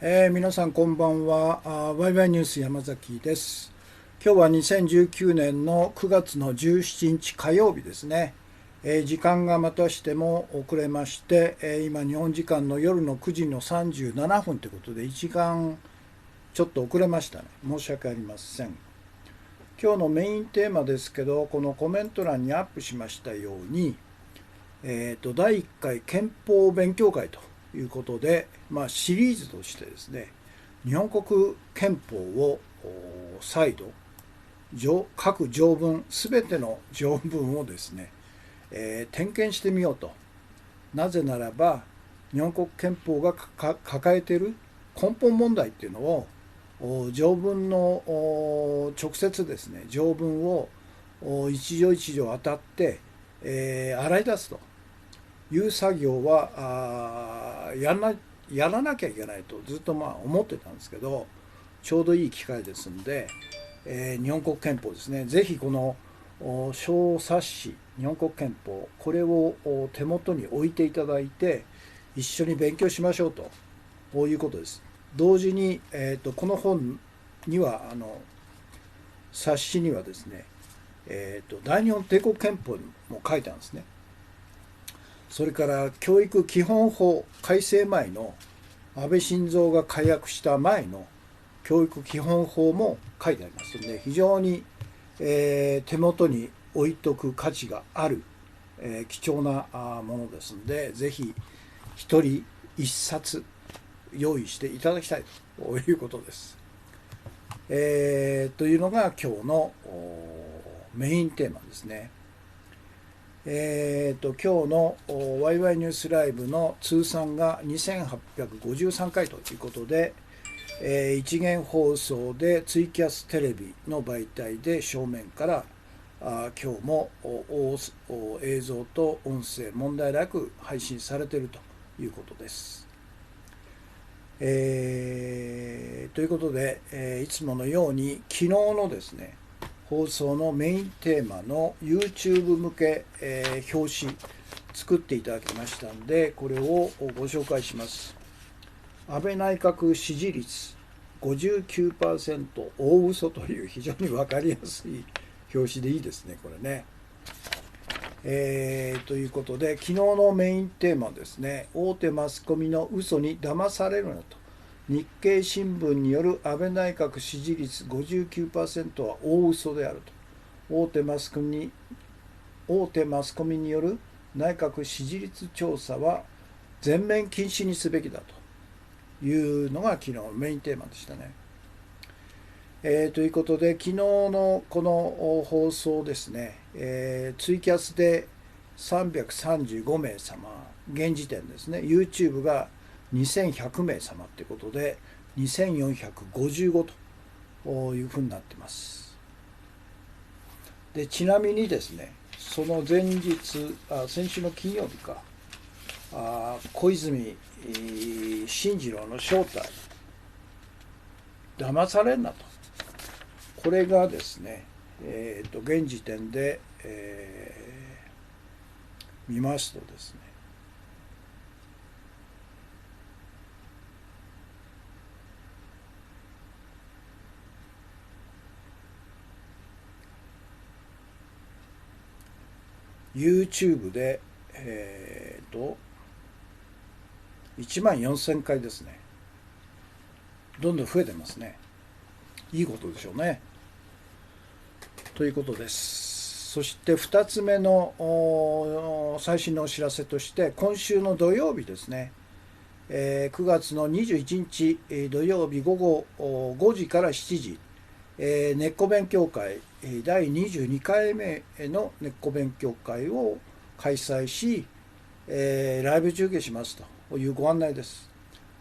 皆さんこんばんは。ワイワイニュース山崎です。今日は2019年の9月の17日火曜日ですね。時間がまたしても遅れまして、今日本時間の夜の9時の37分ということで1時間ちょっと遅れましたね。申し訳ありません。今日のメインテーマですけど、このコメント欄にアップしましたように、第1回憲法勉強会ということで、シリーズとしてですね、日本国憲法を再度各条文すべての条文をですね、点検してみようと。なぜならば日本国憲法が抱えている根本問題っていうのを条文の直接ですね条文を一条一条当たって、洗い出すという作業はやらなきゃいけないとずっと思ってたんですけど、ちょうどいい機会ですんで、日本国憲法ですね、ぜひこの小冊子日本国憲法これを手元に置いていただいて一緒に勉強しましょうと、こういうことです。同時に、この本には冊子にはですね、大日本帝国憲法も書いてあるんですね。それから教育基本法改正前の安倍晋三が改悪した前の教育基本法も書いてありますので、非常に、手元に置いとく価値がある、貴重なものですので、ぜひ一人一冊用意していただきたいということです。というのが今日のメインテーマですね。今日のワイワイニュースライブの通算が2853回ということで、一元放送でツイキャステレビの媒体で正面から今日も映像と音声問題なく配信されているということです。ということで、いつものように昨日のですね放送のメインテーマの YouTube 向け、表紙作っていただきましたので、これをご紹介します。安倍内閣支持率 59% 大嘘という非常に分かりやすい表紙でいいですね、これね。ということで、昨日のメインテーマはですね、大手マスコミの嘘に騙されるなと。日経新聞による安倍内閣支持率 59% は大嘘であると。大手マスコミによる内閣支持率調査は全面禁止にすべきだというのが昨日のメインテーマでしたね。ということで、昨日のこの放送ですね、ツイキャスで335名様、現時点ですね、YouTube が2100名様ということで、2455というふうになっています。で、ちなみにですね、その前日、先週の金曜日か、小泉進次郎の正体、騙されんなと。これがですね、現時点で、見ますとですね、YouTube で、1万4000回ですね。どんどん増えてますね。いいことでしょうね。ということです。そして2つ目の最新のお知らせとして、今週の土曜日ですね、9月の21日土曜日午後5時から7時、根っこ勉強会第22回目の根っこ勉強会を開催し、ライブ中継しますというご案内です。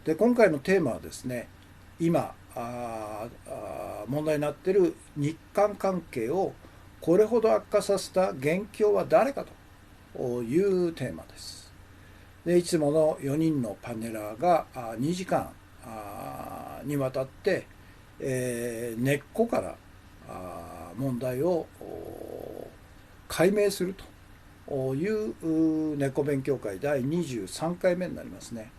で、今回のテーマはですね、今問題になっている日韓関係をこれほど悪化させた元凶は誰かというテーマです。で、いつもの4人のパネラーが2時間にわたって、根っこから問題を解明するという根っこ勉強会第23回目になりますね。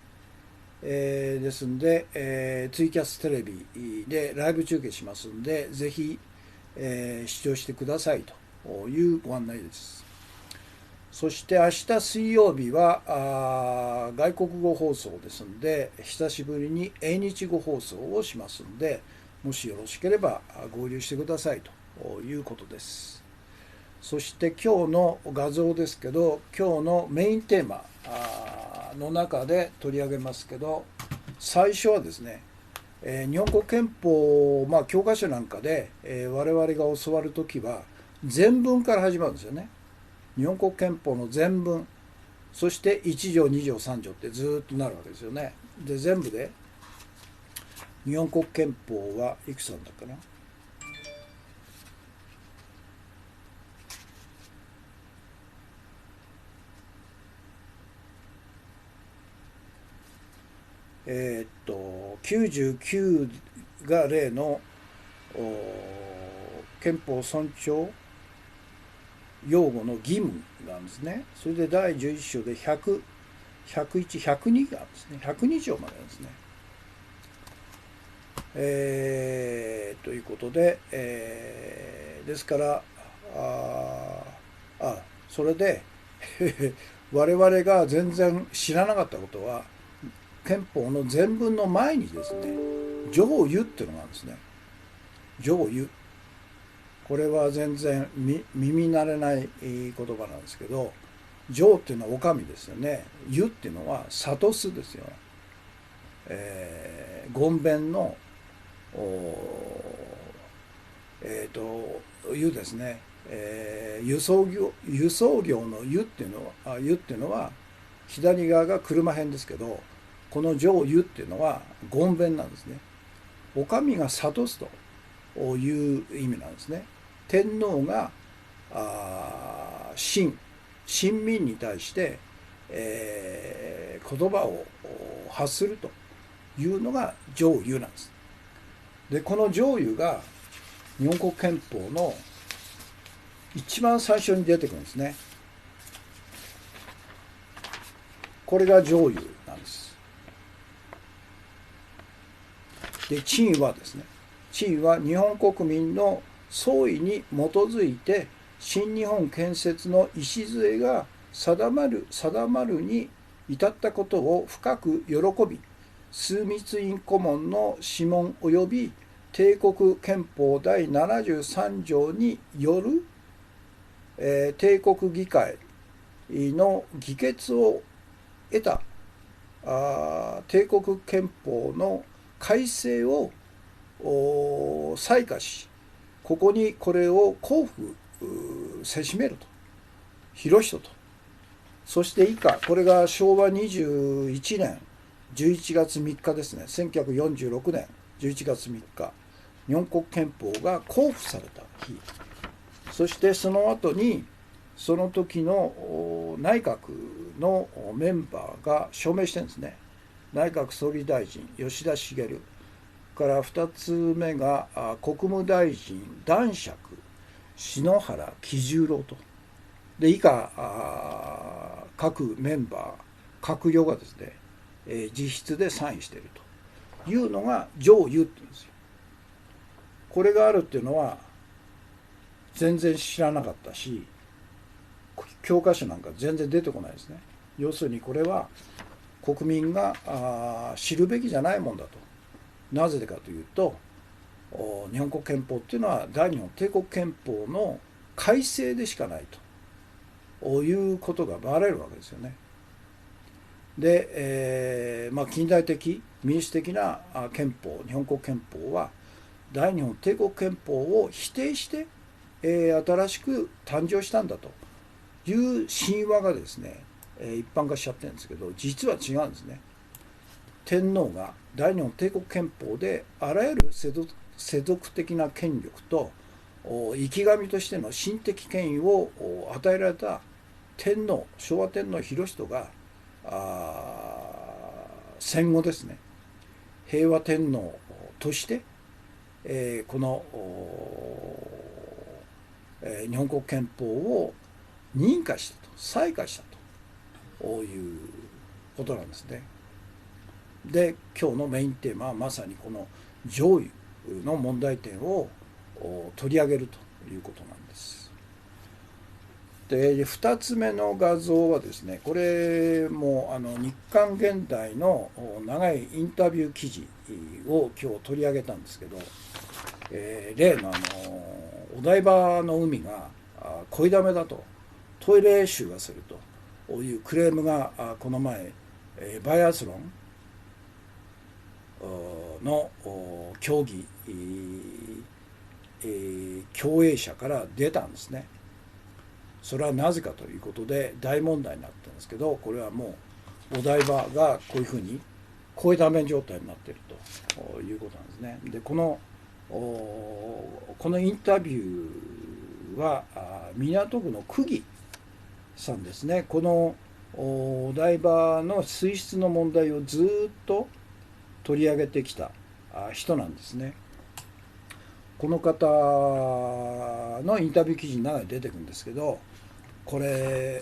ですんで、ツイキャステレビでライブ中継しますんで、ぜひ、視聴してくださいというご案内です。そして明日水曜日は外国語放送ですんで、久しぶりに英日語放送をしますんで、もしよろしければ合流してくださいということです。そして今日の画像ですけど、今日のメインテーマの中で取り上げますけど、最初はですね、日本国憲法、教科書なんかで、我々が教わるときは全文から始まるんですよね。日本国憲法の全文、そして1条2条3条ってずっとなるわけですよね。で全部で日本国憲法はいくつなんだっけな。99が例の憲法尊重擁護の義務なんですね。それで第11章で100、101、102があるんですね。102条まであるんですね。ということで、ですからそれで我々が全然知らなかったことは、憲法の全文の前にですね、上諭っていうのがあるんですね。上諭。これは全然耳慣れない言葉なんですけど、上っていうのはお上ですよね。諭っていうのは諭すですよ。言弁の湯ですね、輸送業の湯っていうのは左側が車編ですけど、この上湯っていうのは言弁なんですね。お上が諭すという意味なんですね。天皇が臣民に対して、言葉を発するというのが上諭なんです。でこの上諭が日本国憲法の一番最初に出てくるんですね。これが上諭なんです。で陳はですね、陳は日本国民の総意に基づいて新日本建設の礎が定まるに至ったことを深く喜び、枢密院顧問の諮問及び帝国憲法第73条による、帝国議会の議決を得た帝国憲法の改正を採化し、ここにこれを公布せしめると、広しとと。そして以下、これが昭和21年11月3日ですね。1946年11月3日、日本国憲法が公布された日。そしてその後にその時の内閣のメンバーが署名してるんですね。内閣総理大臣吉田茂から2つ目が国務大臣男爵篠原喜十郎と。で以下各メンバー閣僚がですね、自筆でサインしているというのが上諭って言うんですよ。これがあるっていうのは全然知らなかったし、教科書なんか全然出てこないですね。要するにこれは国民が知るべきじゃないもんだと。なぜかというと、日本国憲法っていうのは大日本帝国憲法の改正でしかないということがバレるわけですよね。で、近代的民主的な憲法、日本国憲法は大日本帝国憲法を否定して、新しく誕生したんだという神話がですね、一般化しちゃってるんですけど、実は違うんですね。天皇が大日本帝国憲法であらゆる世俗的な権力と生き神としての神的権威を与えられた天皇、昭和天皇裕仁が戦後ですね、平和天皇として、この日本国憲法を認可したと、採化したということなんですね。で今日のメインテーマはまさにこの上油の問題点を取り上げるということなんです。で2つ目の画像はですね、これも日刊現代の長いインタビュー記事を今日取り上げたんですけど、例のお台場の海が恋だめだと、トイレ臭がするというクレームがこの前バイアスロンの競技競泳者から出たんですね。それはなぜかということで大問題になったんですけど、これはもうお台場がこういうふうに声だめ状態になっているということなんですね。でこのインタビューは港区の区議さんですね。このお台場の水質の問題をずっと取り上げてきた人なんですね。この方のインタビュー記事の中に出てくるんですけど、これ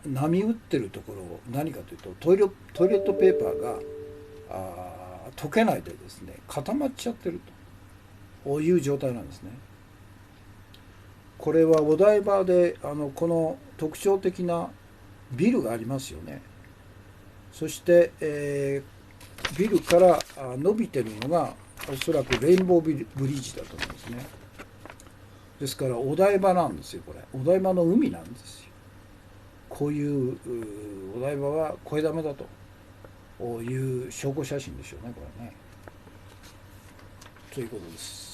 波打ってるところ何かというとトイレットペーパーが溶けないでですね固まっちゃってるという状態なんですね。これはお台場でこの特徴的なビルがありますよね。そして、ビルから伸びてるのがおそらくレインボーブリッジだと思うんですね。ですからお台場なんですよ。これお台場の海なんですよ。こういうお台場は声だめだという証拠写真でしょうね、これね。ということです。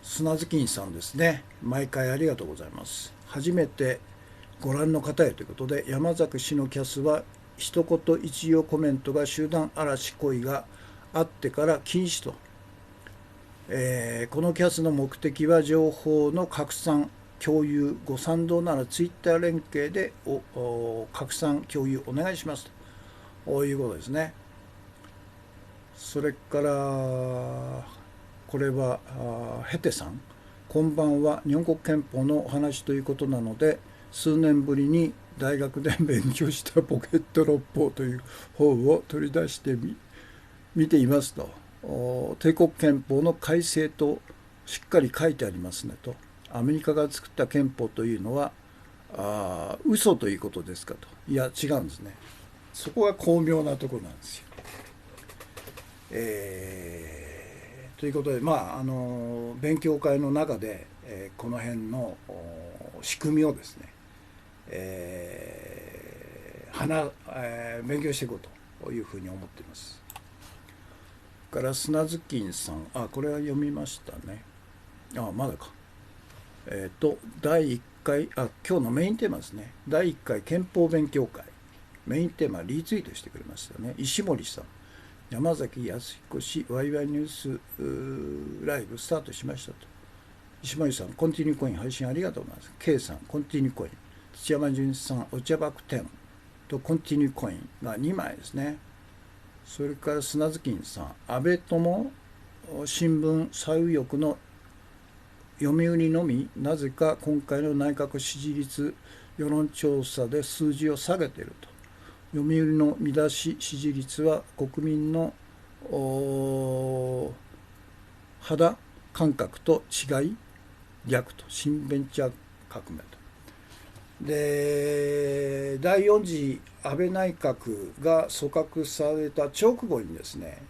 砂月金さんですね。毎回ありがとうございます。初めてご覧の方へということで、山崎氏のキャスは一言一行コメントが集団嵐恋があってから禁止と、このキャスの目的は情報の拡散共有、ご賛同ならツイッター連携で拡散共有お願いしますということですね。それからこれはヘテさん、こんばんは。日本国憲法のお話ということなので、数年ぶりに大学で勉強したポケット六法という本を取り出して見ていますと、帝国憲法の改正としっかり書いてありますねと。アメリカが作った憲法というのは嘘ということですかと。いや違うんですね。そこが巧妙なところなんですよ。ということで、勉強会の中で、この辺の仕組みをですね、勉強していこうというふうに思っています。から砂月金さん、これは読みましたね。まだか。第1回今日のメインテーマですね。第1回憲法勉強会、メインテーマリツイートしてくれましたね。石森さん、山崎康彦氏、ワイワイニュースライブスタートしましたと。石森さん、コンティニューコイン配信ありがとうございます。K さん、コンティニューコイン。土山純一さん、お茶爆10とコンティニューコインが2枚ですね。それから砂月金さん、安倍友新聞最右翼の読売のみ、なぜか今回の内閣支持率世論調査で数字を下げていると。読売の見出し支持率は国民の肌感覚と違い逆と、新ベンチャー革命と。で第4次安倍内閣が組閣された直後にですね、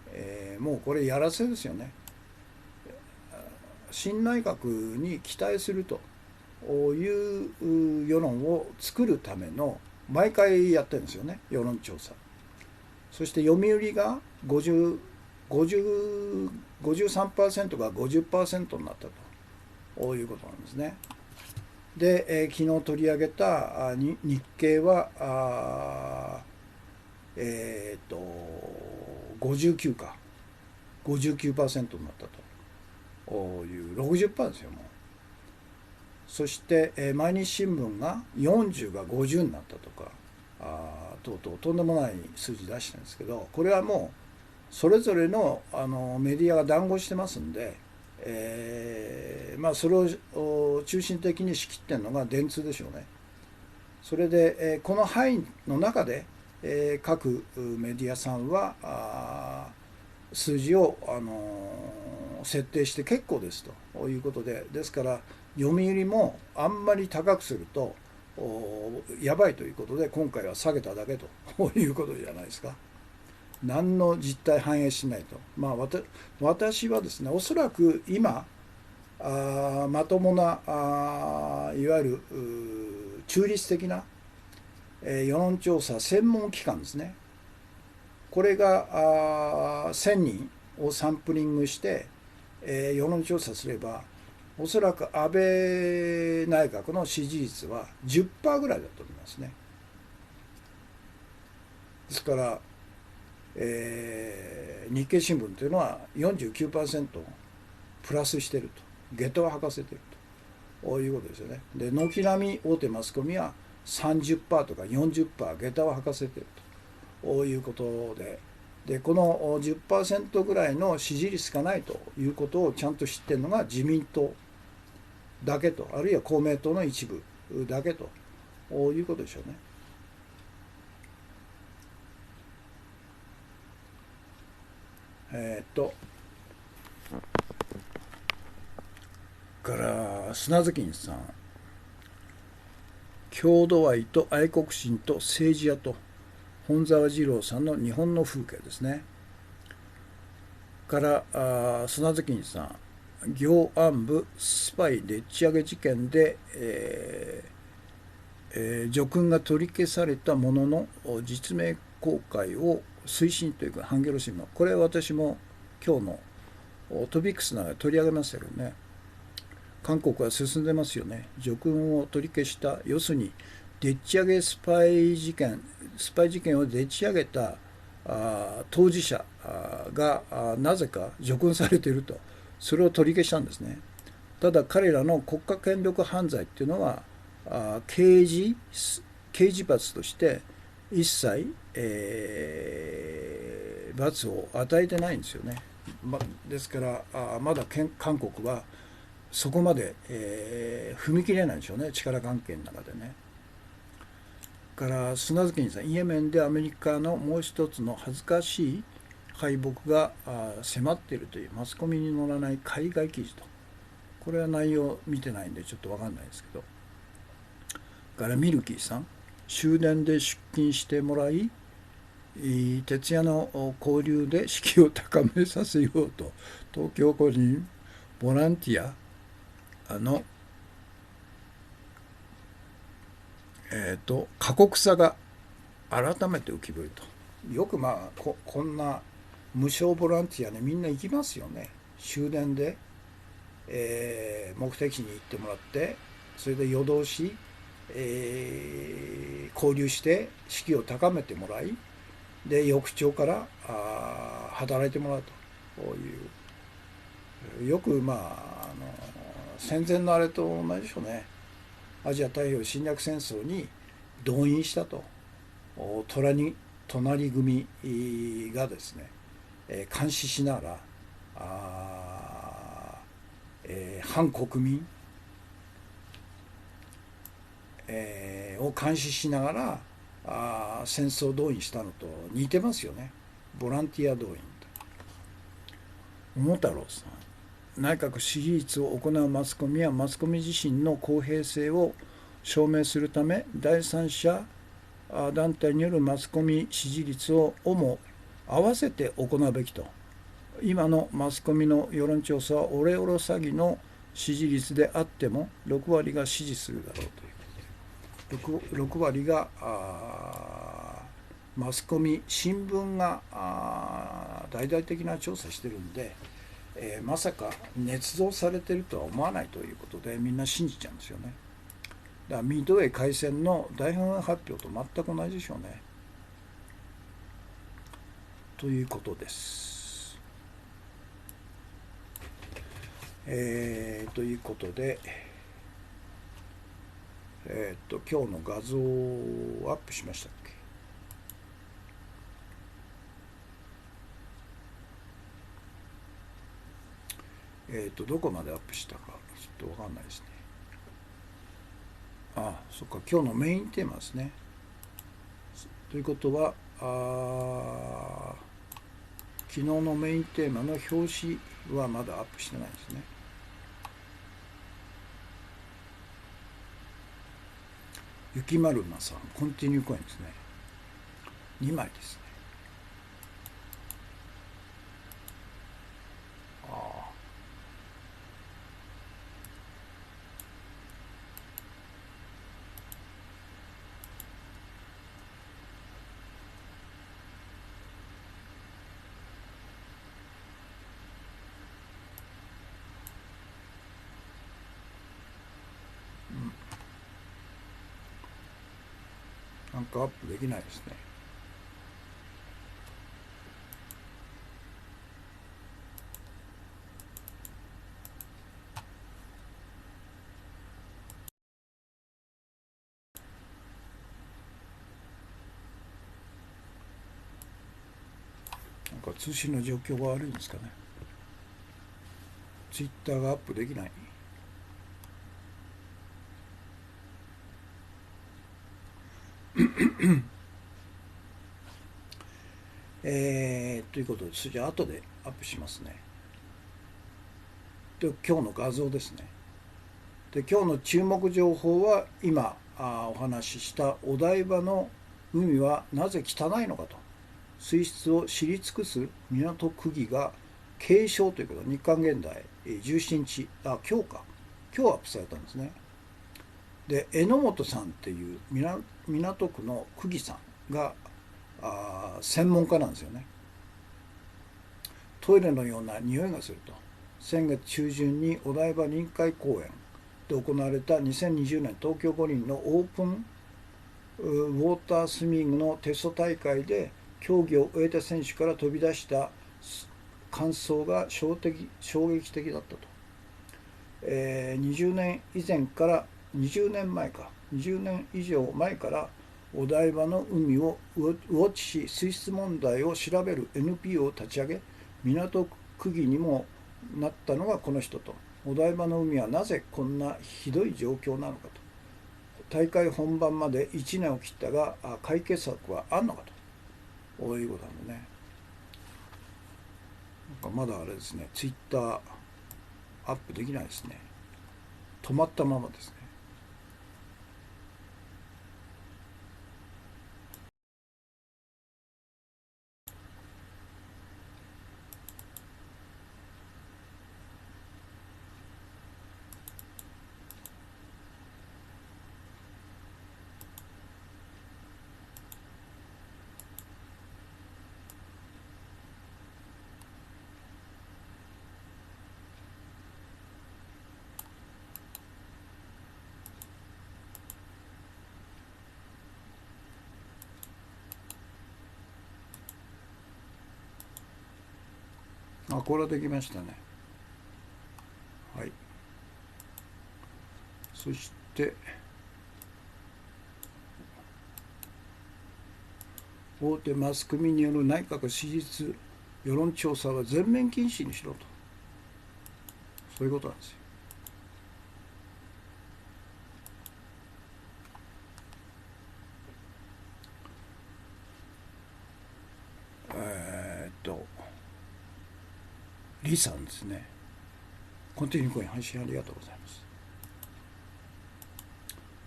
もうこれやらせですよね。新内閣に期待するという世論を作るための毎回やってるんですよね、世論調査。そして読売が53% が 50% になったということなんですね。で、昨日取り上げた日経は59か 59% になったという60%ですよもう。そして、毎日新聞が40が50になったとかとんでもない数字出してるんですけど、これはもうそれぞれのメディアが談合してますんで、それを中心的に仕切ってるのが電通でしょうね。それで、この範囲の中で、各メディアさんは数字を、設定して結構ですということで、ですから読売もあんまり高くするとやばいということで今回は下げただけということじゃないですか。何の実態反映しないと。私はですね、おそらく今まともないわゆる中立的な世論調査専門機関ですね、これが1000人をサンプリングして世論調査すれば、おそらく安倍内閣の支持率は 10% ぐらいだと思いますね。ですから、日経新聞というのは 49% プラスしていると、下駄を履かせているということですよね。で、軒並み大手マスコミは 30% とか 40% 下駄を履かせているということで、この 10% ぐらいの支持率しかないということをちゃんと知っているのが自民党だけと、あるいは公明党の一部だけということでしょうね。から砂月さん、郷土愛と愛国心と政治家と本沢二郎さんの日本の風景ですね。から砂月さん、行安部スパイでっち上げ事件で、叙勲が取り消されたものの実名公開を推進というか、ハンギョレ新聞、これは私も今日のトピックスなら取り上げましたけどね、韓国は進んでますよね。叙勲を取り消した、要するにでっち上げスパイ事件をでっち上げた当事者がなぜか叙勲されていると、それを取り消したんですね。ただ彼らの国家権力犯罪っていうのは刑事罰として一切、罰を与えてないんですよね。ですからまだ韓国はそこまで、踏み切れないんでしょうね、力関係の中でね。から砂月さん、イエメンでアメリカのもう一つの恥ずかしい敗北が迫っているというマスコミに載らない海外記事と、これは内容見てないんでちょっと分かんないですけど、からミルキーさん、終電で出勤してもらい徹夜の交流で士気を高めさせようと東京個人ボランティアの過酷さが改めて浮き彫りと。よくこんな無償ボランティアでみんな行きますよね。終電で、目的地に行ってもらって、それで夜通し、交流して士気を高めてもらい、で翌朝から働いてもらうという、よく戦前のあれと同じでしょうね。アジア太平洋侵略戦争に動員したと、隣組がですね、監視しながら反国民、を監視しながら戦争動員したのと似てますよね。ボランティア動員と。桃太郎さん、内閣支持率を行うマスコミはマスコミ自身の公平性を証明するため第三者団体によるマスコミ支持率をも合わせて行うべきと。今のマスコミの世論調査はオレオロ詐欺の支持率であっても6割が支持するだろうということで、6割がマスコミ、新聞が大々的な調査してるんで、まさか捏造されてるとは思わないということでみんな信じちゃうんですよね。だからミッドウェー海戦の大本営発表と全く同じでしょうね。ということです。ということで、今日の画像をアップしましたっけ。どこまでアップしたかちょっと分かんないですね。そっか、今日のメインテーマですね。ということは、昨日のメインテーマの表紙はまだアップしてないですね。雪丸馬さん、コンティニューコインですね。2枚ですね。あなんかアップできないですね。なんか通信の状況が悪いんですかね。ツイッターがアップできない。ということです。じゃあ後でアップしますね。で、今日の画像ですね。で、今日の注目情報は今お話ししたお台場の海はなぜ汚いのかと、水質を知り尽くす港区議が警鐘ということ、日刊現代17日、今日か、今日アップされたんですね。で、榎本さんっていう港区の区議さんが専門家なんですよね。トイレのような匂いがすると。先月中旬にお台場臨海公園で行われた2020年東京五輪のオープンウォータースイミングのテスト大会で競技を終えた選手から飛び出した感想が衝撃的だったと。20年以前から20年前か20年以上前からお台場の海をウォッチし水質問題を調べる NPO を立ち上げ、港区議にもなったのがこの人と。お台場の海はなぜこんなひどい状況なのかと。大会本番まで1年を切ったが解決策はあんのかと。こういうことなんでね。なんかまだあれですね、ツイッターアップできないですね。止まったままですね。これはできましたね。はい。そして大手マスコミによる内閣支持率世論調査は全面禁止にしろと、そういうことなんですよ。李さんですね。コンティニューコイン配信ありがとうございます。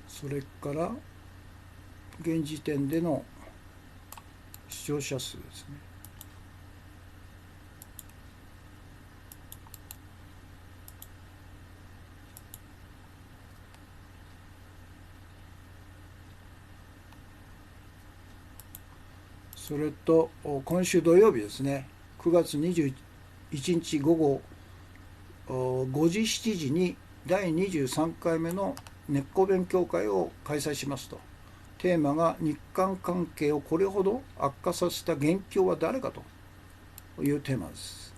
それから現時点での視聴者数ですね。それと今週土曜日ですね、9月21日午後5時7時に第23回目の根っこ勉強会を開催しますと。テーマが日韓関係をこれほど悪化させた元凶は誰かというテーマです。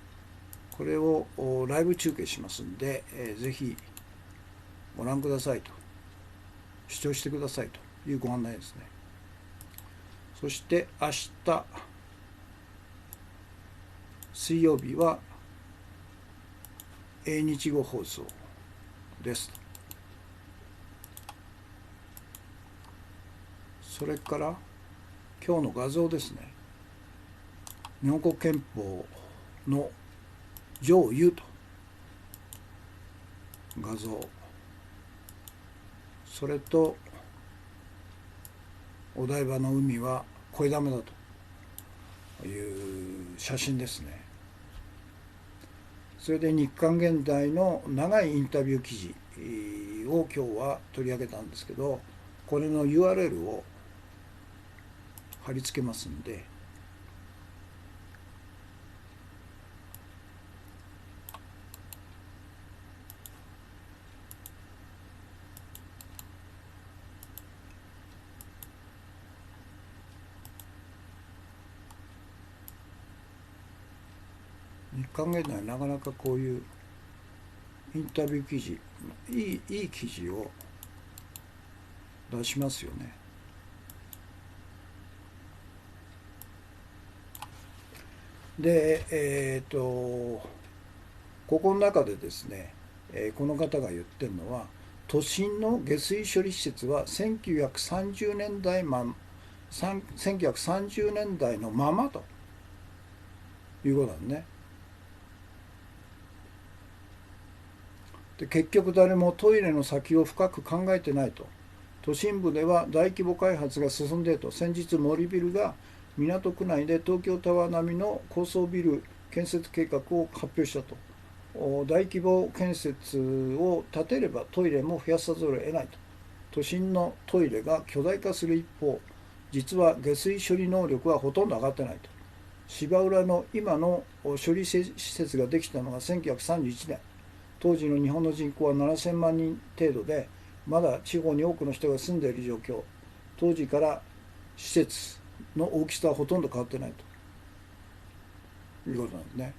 これをライブ中継しますんで、ぜひご覧くださいと、視聴してくださいというご案内ですね。そして明日水曜日は英日語放送です。それから今日の画像ですね。日本国憲法の上優と画像、それとお台場の海は声だめだという写真ですね。それで日刊現代の長いインタビュー記事を今日は取り上げたんですけど、これの URL を貼り付けますんで、日刊現代はなかなかこういうインタビュー記事、いい記事を出しますよね。で、ここの中でですね、この方が言ってるのは、都心の下水処理施設は1930年代1930年代のままということなんね。で結局誰もトイレの先を深く考えてないと。都心部では大規模開発が進んでいると。先日森ビルが港区内で東京タワー並みの高層ビル建設計画を発表したと。大規模建設を建てればトイレも増やさざるを得ないと。都心のトイレが巨大化する一方、実は下水処理能力はほとんど上がってないと。芝浦の今の処理施設ができたのが1931年。当時の日本の人口は7000万人程度で、まだ地方に多くの人が住んでいる状況。当時から施設の大きさはほとんど変わってないということなんですね。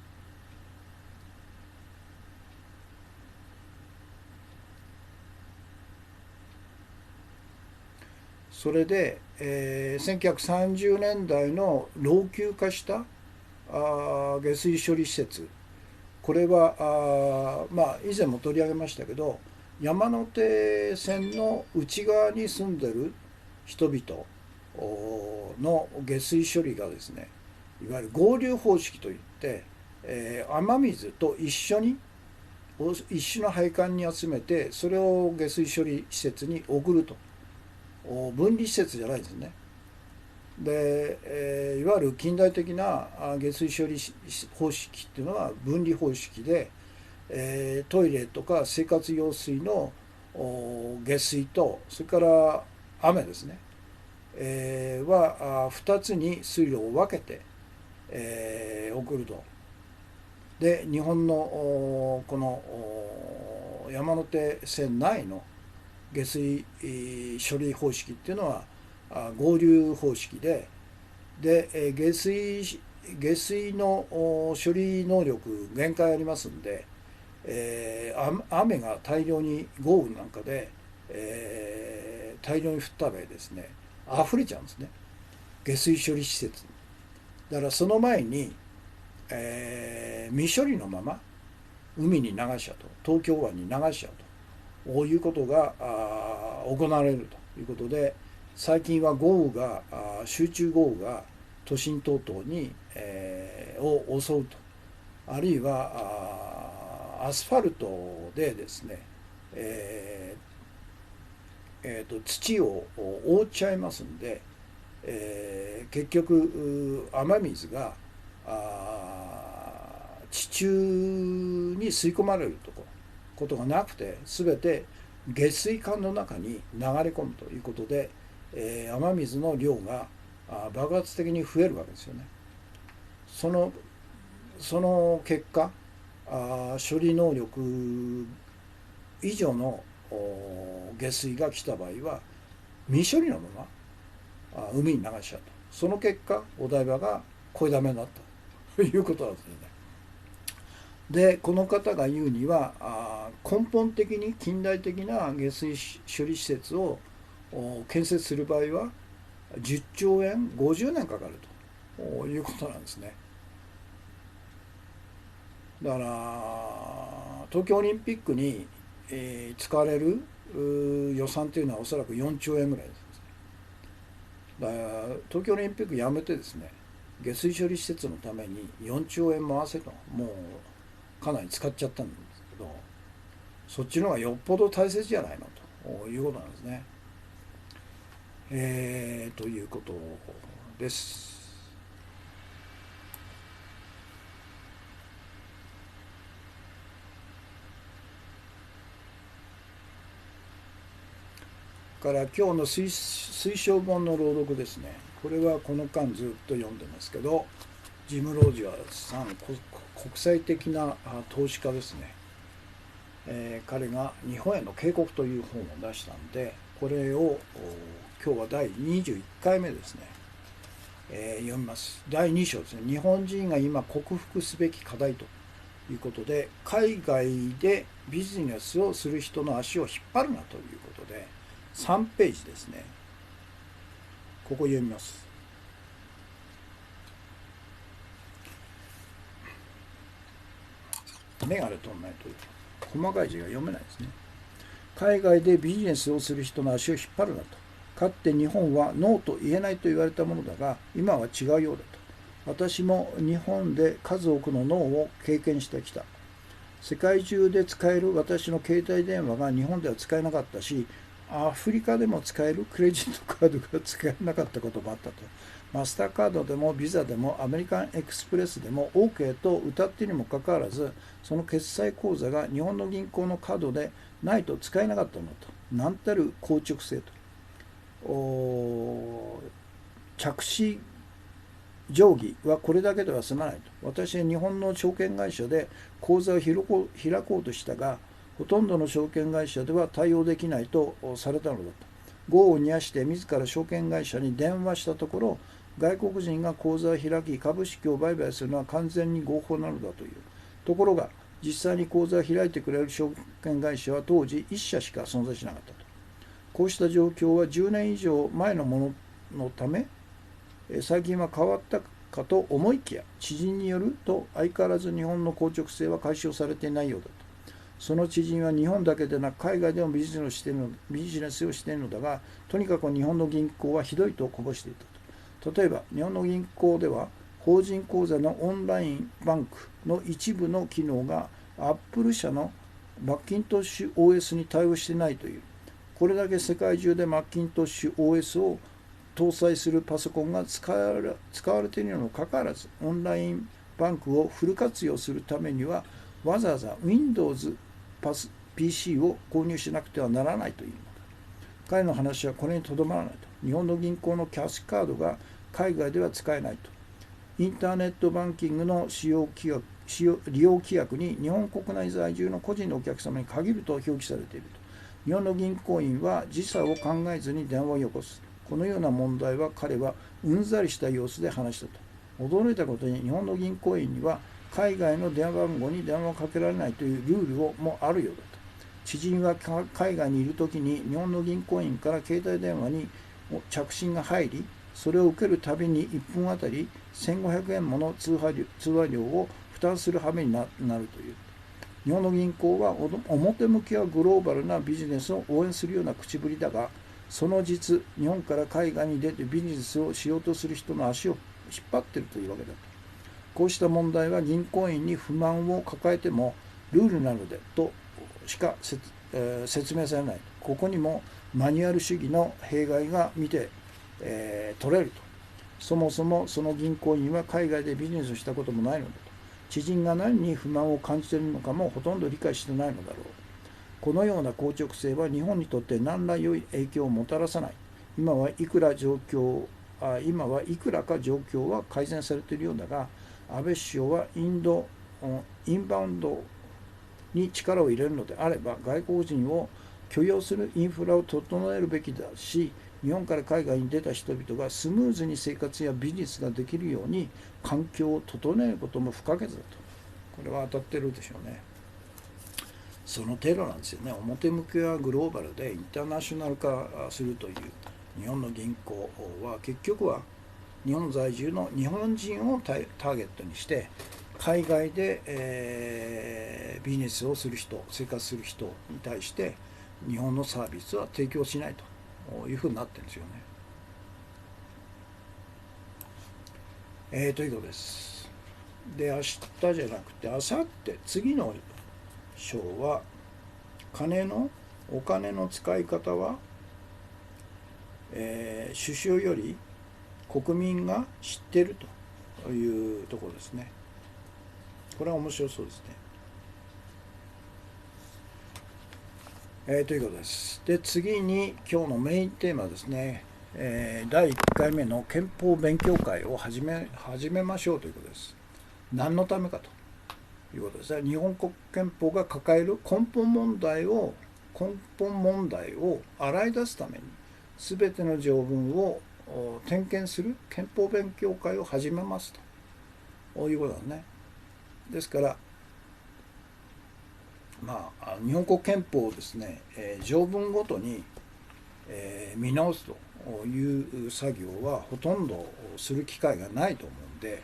それで、1930年代の老朽化した下水処理施設、これは以前も取り上げましたけど、山手線の内側に住んでる人々の下水処理がですね、いわゆる合流方式といって、雨水と一緒に一種の配管に集めて、それを下水処理施設に送ると。分離施設じゃないですね。で、いわゆる近代的な下水処理方式っていうのは分離方式で、トイレとか生活用水の下水と、それから雨ですね、は2つに水路を分けて、送ると。で日本のこの山手線内の下水処理方式っていうのは合流方式で、下水の処理能力限界ありますんで、雨が大量に豪雨なんかで、大量に降った場合ですね、溢れちゃうんですね、下水処理施設。だからその前に、未処理のまま海に流しちゃうと、東京湾に流しちゃうと、こういうことが行われるということで、最近は豪雨が集中豪雨が都心等々に、を襲うと、あるいはアスファルトでですね、土を覆っちゃいますんで、結局雨水が地中に吸い込まれることがなくて、全て下水管の中に流れ込むということで、雨水の量が爆発的に増えるわけですよね。その結果、処理能力以上の下水が来た場合は未処理のまま海に流しちゃうと。その結果お台場が声だめになったということなんですよね。でこの方が言うには、根本的に近代的な下水処理施設を建設する場合は10兆円50年かかるということなんですね。だから東京オリンピックに、使われる予算というのはおそらく4兆円ぐらいです。だから東京オリンピックやめてですね、下水処理施設のために4兆円回せと、もうかなり使っちゃったんですけど、そっちの方がよっぽど大切じゃないのということなんですね。ということです。から今日の推奨本の朗読ですね。これはこの間ずっと読んでますけど、ジム・ロージャーさん、国際的な投資家ですね。彼が日本への警告という本を出したんで、これを今日は第21回目ですね、読みます。第2章ですね。日本人が今克服すべき課題ということで、海外でビジネスをする人の足を引っ張るなということで、3ページですね。ここ読みます。目が取らないと細かい字が読めないですね。海外でビジネスをする人の足を引っ張るなと。かつて日本はノーと言えないと言われたものだが、今は違うようだと。私も日本で数多くのノーを経験してきた。世界中で使える私の携帯電話が日本では使えなかったし、アフリカでも使えるクレジットカードが使えなかったこともあったと。マスターカードでもビザでもアメリカンエクスプレスでも OK と謳ってにもかかわらず、その決済口座が日本の銀行のカードでないと使えなかったのと。なんたる硬直性と。着手定規はこれだけでは済まないと。私は日本の証券会社で口座を開こうとしたが、ほとんどの証券会社では対応できないとされたのだと。業を煮やして自ら証券会社に電話したところ、外国人が口座を開き株式を売買するのは完全に合法なのだという。ところが実際に口座を開いてくれる証券会社は当時1社しか存在しなかったと。こうした状況は10年以上前のもののため、最近は変わったかと思いきや、知人によると相変わらず日本の硬直性は解消されていないようだと。その知人は日本だけでなく海外でもビジネスをしているのだが、とにかく日本の銀行はひどいとこぼしていたと。例えば日本の銀行では法人口座のオンラインバンクの一部の機能がアップル社のマッキントッシュ OS に対応していないという。これだけ世界中でマッキントッシュ OS を搭載するパソコンが使われているにもかかわらず、オンラインバンクをフル活用するためにはわざわざ Windows PC を購入しなくてはならないというのだ。彼の話はこれにとどまらないと。日本の銀行のキャッシュカードが海外では使えないと。インターネットバンキングの利用規約に日本国内在住の個人のお客様に限ると表記されていると。日本の銀行員は時差を考えずに電話をよこす。このような問題は彼はうんざりした様子で話したと。驚いたことに日本の銀行員には海外の電話番号に電話をかけられないというルールもあるようだと。知人は海外にいるときに日本の銀行員から携帯電話に着信が入り、それを受けるたびに1分あたり1500円もの通話料を負担する羽目になるという。日本の銀行は表向きはグローバルなビジネスを応援するような口ぶりだが、その実、日本から海外に出てビジネスをしようとする人の足を引っ張っているというわけだと。こうした問題は銀行員に不満を抱えてもルールなのでとしか説明されない。ここにもマニュアル主義の弊害が見て、取れると。そもそもその銀行員は海外でビジネスをしたこともないのだと。知人が何に不満を感じているのかもほとんど理解してないのだろう。このような硬直性は日本にとって何ら良い影響をもたらさない。今はいくらか状況は改善されているようだが、安倍首相はインバウンドに力を入れるのであれば、外国人を許容するインフラを整えるべきだし、日本から海外に出た人々がスムーズに生活やビジネスができるように環境を整えることも不可欠だと。これは当たってるでしょうね。その程度なんですよね。表向きはグローバルでインターナショナル化するという日本の銀行は結局は日本在住の日本人をターゲットにして海外で、ビジネスをする人、生活する人に対して日本のサービスは提供しないというふうになってるんですよね。ということです。で、明日じゃなくて明後日、次の章はお金の使い方は、首相より国民が知っているというところですね。これは面白そうですね。ということです。で、次に今日のメインテーマですね。第1回目の憲法勉強会を始めましょうということです。何のためかということですね。日本国憲法が抱える根本問題を洗い出すために、全ての条文を点検する憲法勉強会を始めますということなんですね。ですから、日本国憲法をですね、条文ごとに、見直すという作業はほとんどする機会がないと思うんで、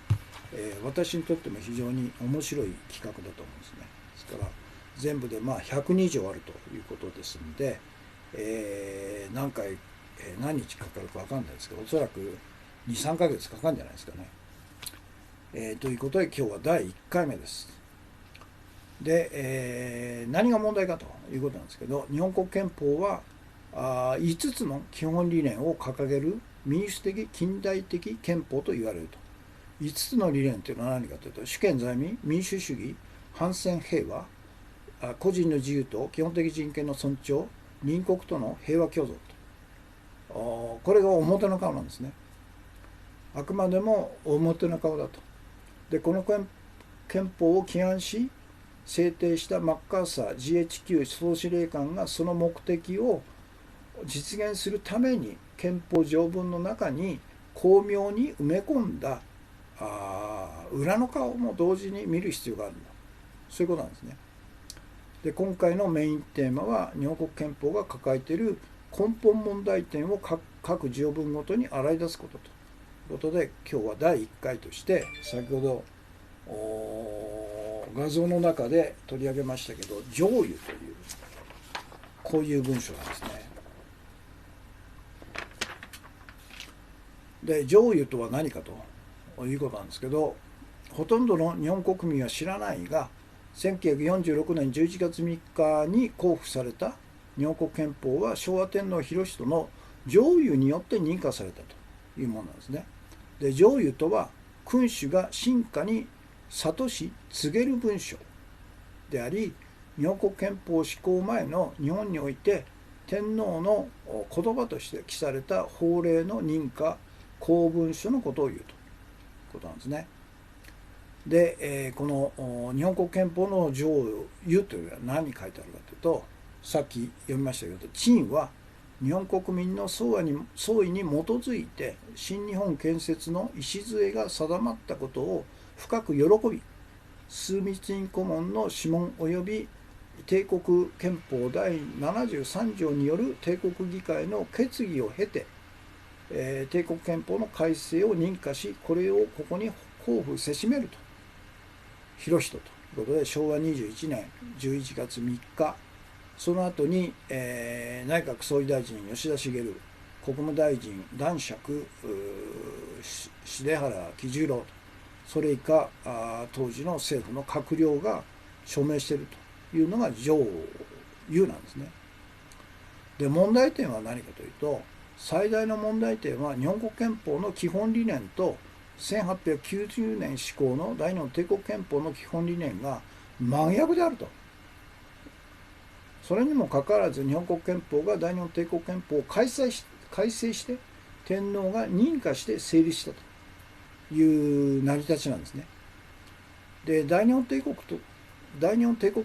私にとっても非常に面白い企画だと思うんですね。ですから全部で102条あるということですので、何日かかるか分かんないですけど、おそらく2、3ヶ月かかるんじゃないですかね。ということで今日は第1回目です。で、何が問題かということなんですけど、日本国憲法は5つの基本理念を掲げる民主的近代的憲法と言われると。5つの理念というのは何かというと、主権在民、民主主義、反戦平和、個人の自由と基本的人権の尊重、隣国との平和共存と。これが表の顔なんですね。あくまでも表の顔だと。で、この憲法を規範し制定したマッカーサー GHQ 総司令官がその目的を実現するために憲法条文の中に巧妙に埋め込んだ裏の顔も同時に見る必要があるんだ。そういうことなんですね。で、今回のメインテーマは日本国憲法が抱えている根本問題点を各条文ごとに洗い出すことということで、今日は第1回として先ほど画像の中で取り上げましたけど、上諭というこういう文章なんですね。で、上諭とは何かということなんですけど、ほとんどの日本国民は知らないが、1946年11月3日に公布された日本国憲法は昭和天皇裕仁の上諭によって認可されたというものなんですね。で、上諭とは君主が臣下に諭し告げる文章であり、日本国憲法施行前の日本において天皇の言葉として記された法令の認可公文書のことを言うということなんですね。で、この日本国憲法の上諭というのは何に書いてあるかというと、さっき読みましたけど、陳は日本国民の総意に基づいて新日本建設の礎が定まったことを深く喜び、枢密院顧問の諮問及び帝国憲法第73条による帝国議会の決議を経て、帝国憲法の改正を認可し、これをここに公布せしめると。裕仁ということで、昭和21年11月3日、その後に、内閣総理大臣吉田茂、国務大臣男爵重原喜十郎、それ以下当時の政府の閣僚が署名しているというのが上諭なんですね。で、問題点は何かというと、最大の問題点は日本国憲法の基本理念と1890年施行の大日本帝国憲法の基本理念が真逆であると。それにもかかわらず日本国憲法が大日本帝国憲法を改正して天皇が認可して成立したという成り立ちなんですね。で、大日本帝国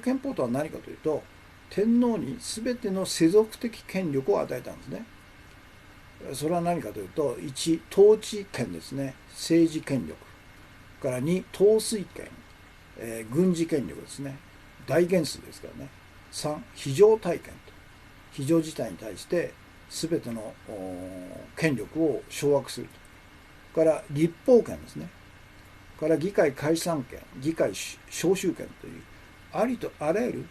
憲法とは何かというと、天皇に全ての世俗的権力を与えたんですね。それは何かというと、1、統治権ですね、政治権力から、2、統帥権、軍事権力ですね、大元帥ですからね、3、非常大権と、非常事態に対して全ての権力を掌握すると。から立法権ですね、から議会解散権、議会招集権というありとあらゆる、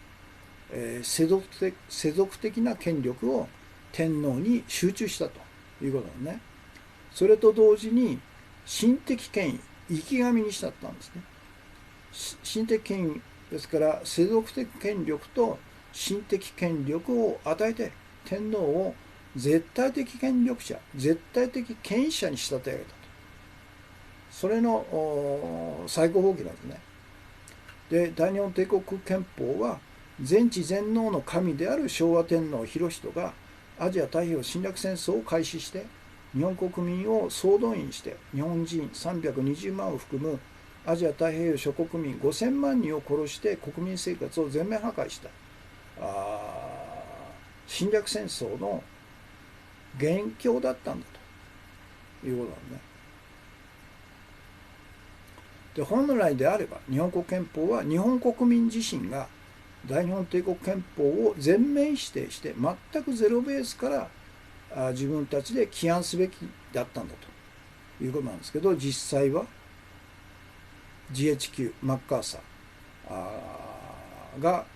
世俗的な権力を天皇に集中したということなんね。それと同時に神的権威、生き神にしたったんですね。神的権威ですから、世俗的権力と神的権力を与えて、天皇を絶対的権力者、絶対的権威者に仕立て上げたと。それの最高法規なんですね。で、大日本帝国憲法は、全知全能の神である昭和天皇裕仁がアジア太平洋侵略戦争を開始して、日本国民を総動員して、日本人320万を含むアジア太平洋諸国民5000万人を殺して国民生活を全面破壊した侵略戦争の元凶だったんだということなんね。で、本来であれば日本国憲法は日本国民自身が大日本帝国憲法を全面否定して全くゼロベースから自分たちで規範すべきだったんだということなんですけど、実際は GHQ マッカーサーが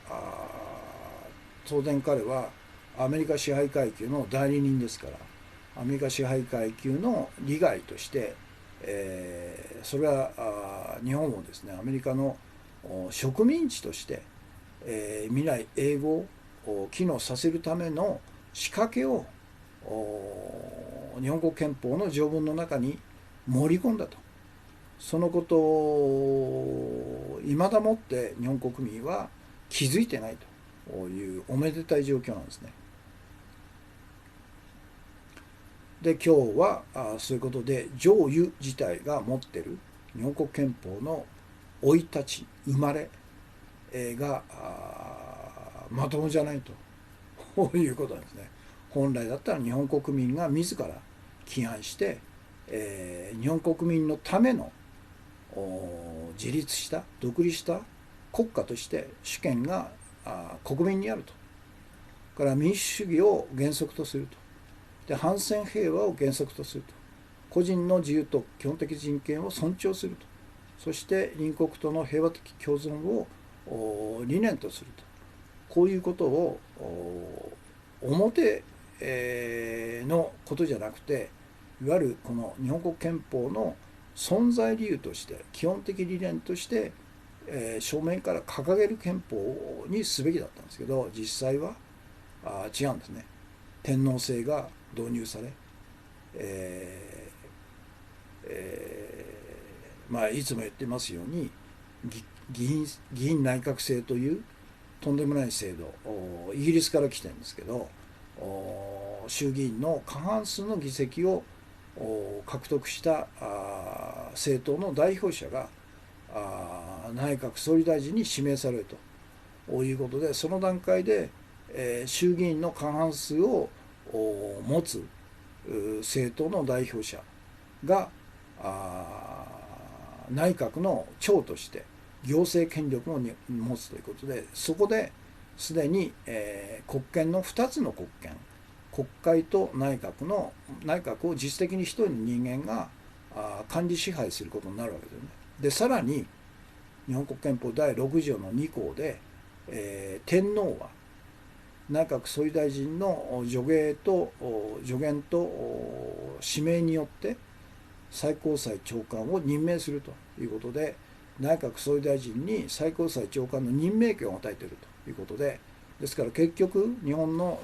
当然彼はアメリカ支配階級の代理人ですから、アメリカ支配階級の利害として、それは日本をですね、アメリカの植民地として、未来永劫を機能させるための仕掛けを日本国憲法の条文の中に盛り込んだと。そのことをいまだもって日本国民は気づいてないというおめでたい状況なんですね。で、今日はそういうことで上諭自体が持ってる日本国憲法の生い立ち、生まれがまともじゃないということなんですね。本来だったら日本国民が自ら規範して、日本国民のための自立した独立した国家として主権が国民にあると。から民主主義を原則とすると。で、反戦平和を原則とすると。個人の自由と基本的人権を尊重すると。そして隣国との平和的共存を理念とすると。こういうことを表のことじゃなくて、いわゆるこの日本国憲法の存在理由として基本的理念として、正面から掲げる憲法にすべきだったんですけど、実際は違うんですね。天皇制が導入され、いつも言ってますように議員内閣制というとんでもない制度、イギリスから来てるんですけど、衆議院の過半数の議席を獲得した政党の代表者が内閣総理大臣に指名されるということで、その段階で衆議院の過半数を持つ政党の代表者が内閣の長として行政権力を持つということで、そこですでに国権の2つの国権、国会と内閣を実質的に一人の人間が管理支配することになるわけですよね。で、さらに日本国憲法第6条の2項で、天皇は内閣総理大臣の助言と指名によって最高裁長官を任命するということで、内閣総理大臣に最高裁長官の任命権を与えているということで、ですから結局日本の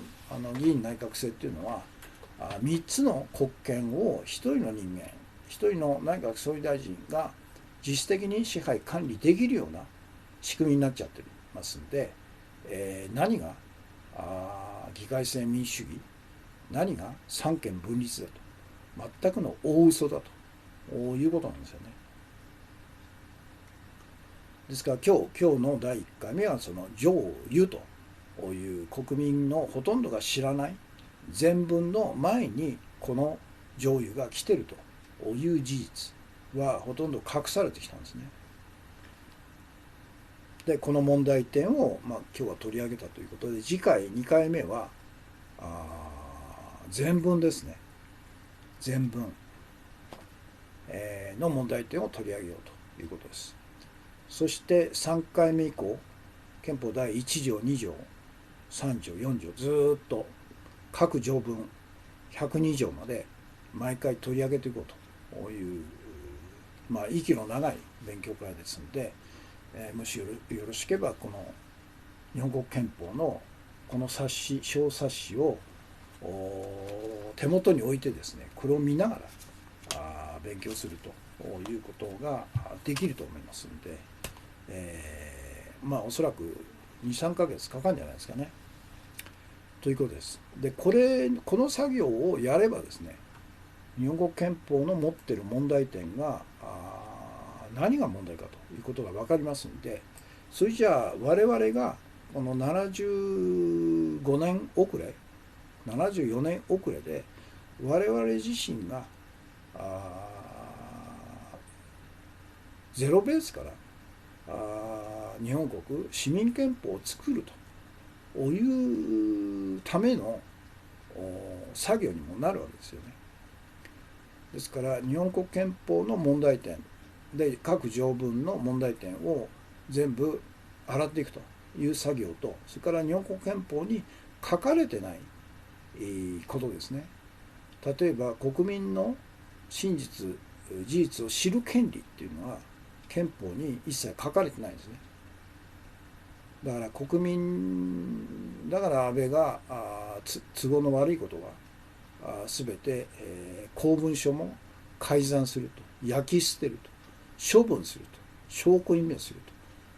議員内閣制っていうのは3つの国権を1人の人間、1人の内閣総理大臣が実質的に支配管理できるような仕組みになっちゃってますんで、何が議会制民主主義、何が三権分立だと、全くの大嘘だということなんですよね。ですから今日の第1回目はその上諭という国民のほとんどが知らない前文の前にこの上諭が来てるという事実はほとんど隠されてきたんですね。で、この問題点を、今日は取り上げたということで、次回2回目は前文ですね。前文の問題点を取り上げよういうことです。そして3回目以降、憲法第1条2条3条4条ずっと各条文102条まで毎回取り上げていこうという、息の長い勉強会ですので、もしよろしければこの日本国憲法のこの冊子小冊子を手元に置いてですね、これを見ながら勉強するということができると思いますので、おそらく2、3ヶ月かかるんじゃないですかね。ということです。で、この作業をやればですね、日本国憲法の持っている問題点が何が問題かということが分かりますので、それじゃあ我々がこの75年遅れ、74年遅れで我々自身がゼロベースから日本国市民憲法を作るというための作業にもなるわけですよね。ですから日本国憲法の問題点で各条文の問題点を全部洗っていくという作業と、それから日本国憲法に書かれてないことですね。例えば国民の真実事実を知る権利っていうのは憲法に一切書かれてないんですね。だからだから安倍が都合の悪いことが全て公文書も改ざんすると、焼き捨てると、処分すると、証拠隠滅する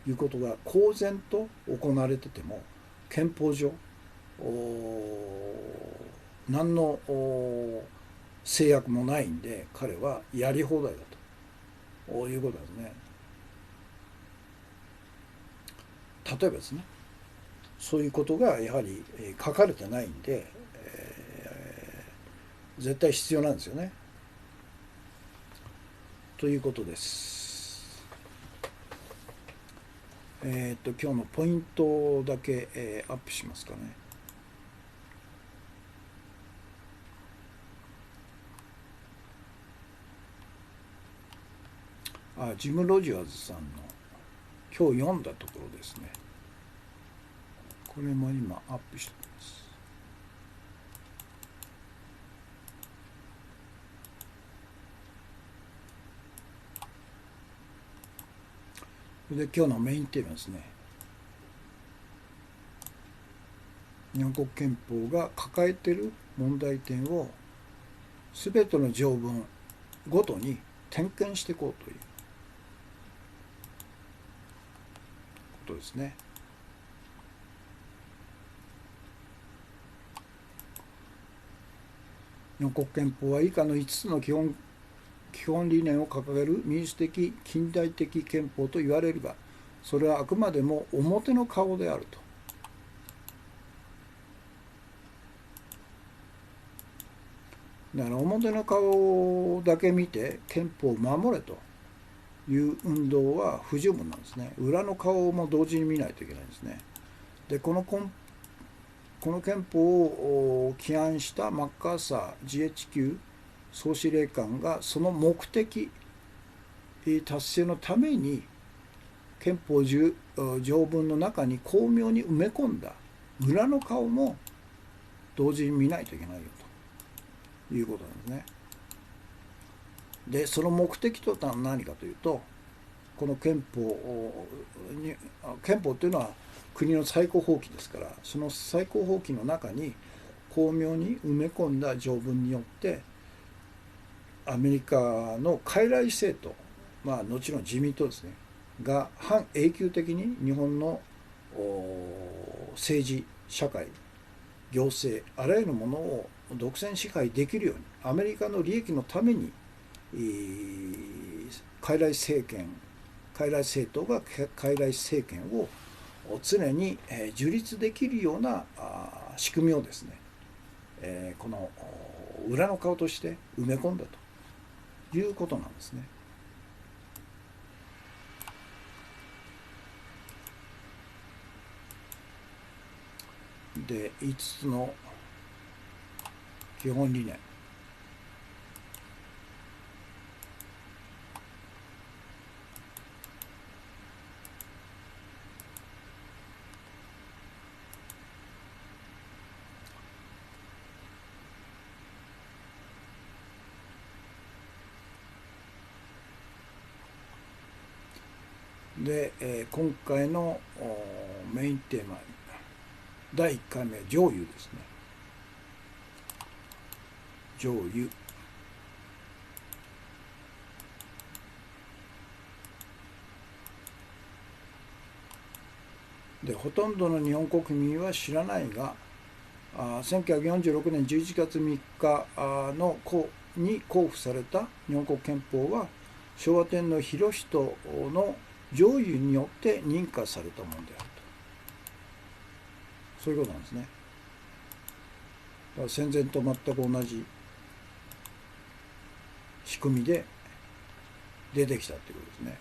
ということが公然と行われてても、憲法上何の制約もないんで彼はやり放題だということですね。例えばですね、そういうことがやはり書かれてないんで、絶対必要なんですよね。ということです。今日のポイントだけ、アップしますかね。ジム・ロジャーズさんの今日読んだところですね。これも今アップしております。で、今日のメインテーマですね。日本国憲法が抱えている問題点を全ての条文ごとに点検していこうということですね。日本国憲法は以下の5つの基本理念を掲げる民主的近代的憲法と言われるが、それはあくまでも表の顔であると。だから表の顔だけ見て憲法を守れという運動は不十分なんですね。裏の顔も同時に見ないといけないんですね。で、この憲法を起案したマッカーサー GHQ 総司令官がその目的達成のために憲法条文の中に巧妙に埋め込んだ裏の顔も同時に見ないといけないよということなんですね。で、その目的とは何かというと、この憲法というのは国の最高法規ですから、その最高法規の中に巧妙に埋め込んだ条文によってアメリカの傀儡政党、後の自民党ですねが半永久的に日本の政治社会行政あらゆるものを独占支配できるように、アメリカの利益のために傀儡政党が傀儡政権を常に樹立できるような仕組みをですね、この裏の顔として埋め込んだということなんですね。で、5つの基本理念、で、今回のメインテーマ第1回目は上油ですね。上油。でほとんどの日本国民は知らないが、1946年11月3日のに公布された日本国憲法は昭和天皇裕仁の上谕によって認可されたものであると、そういうことなんですね。だから戦前と全く同じ仕組みで出てきたということですね。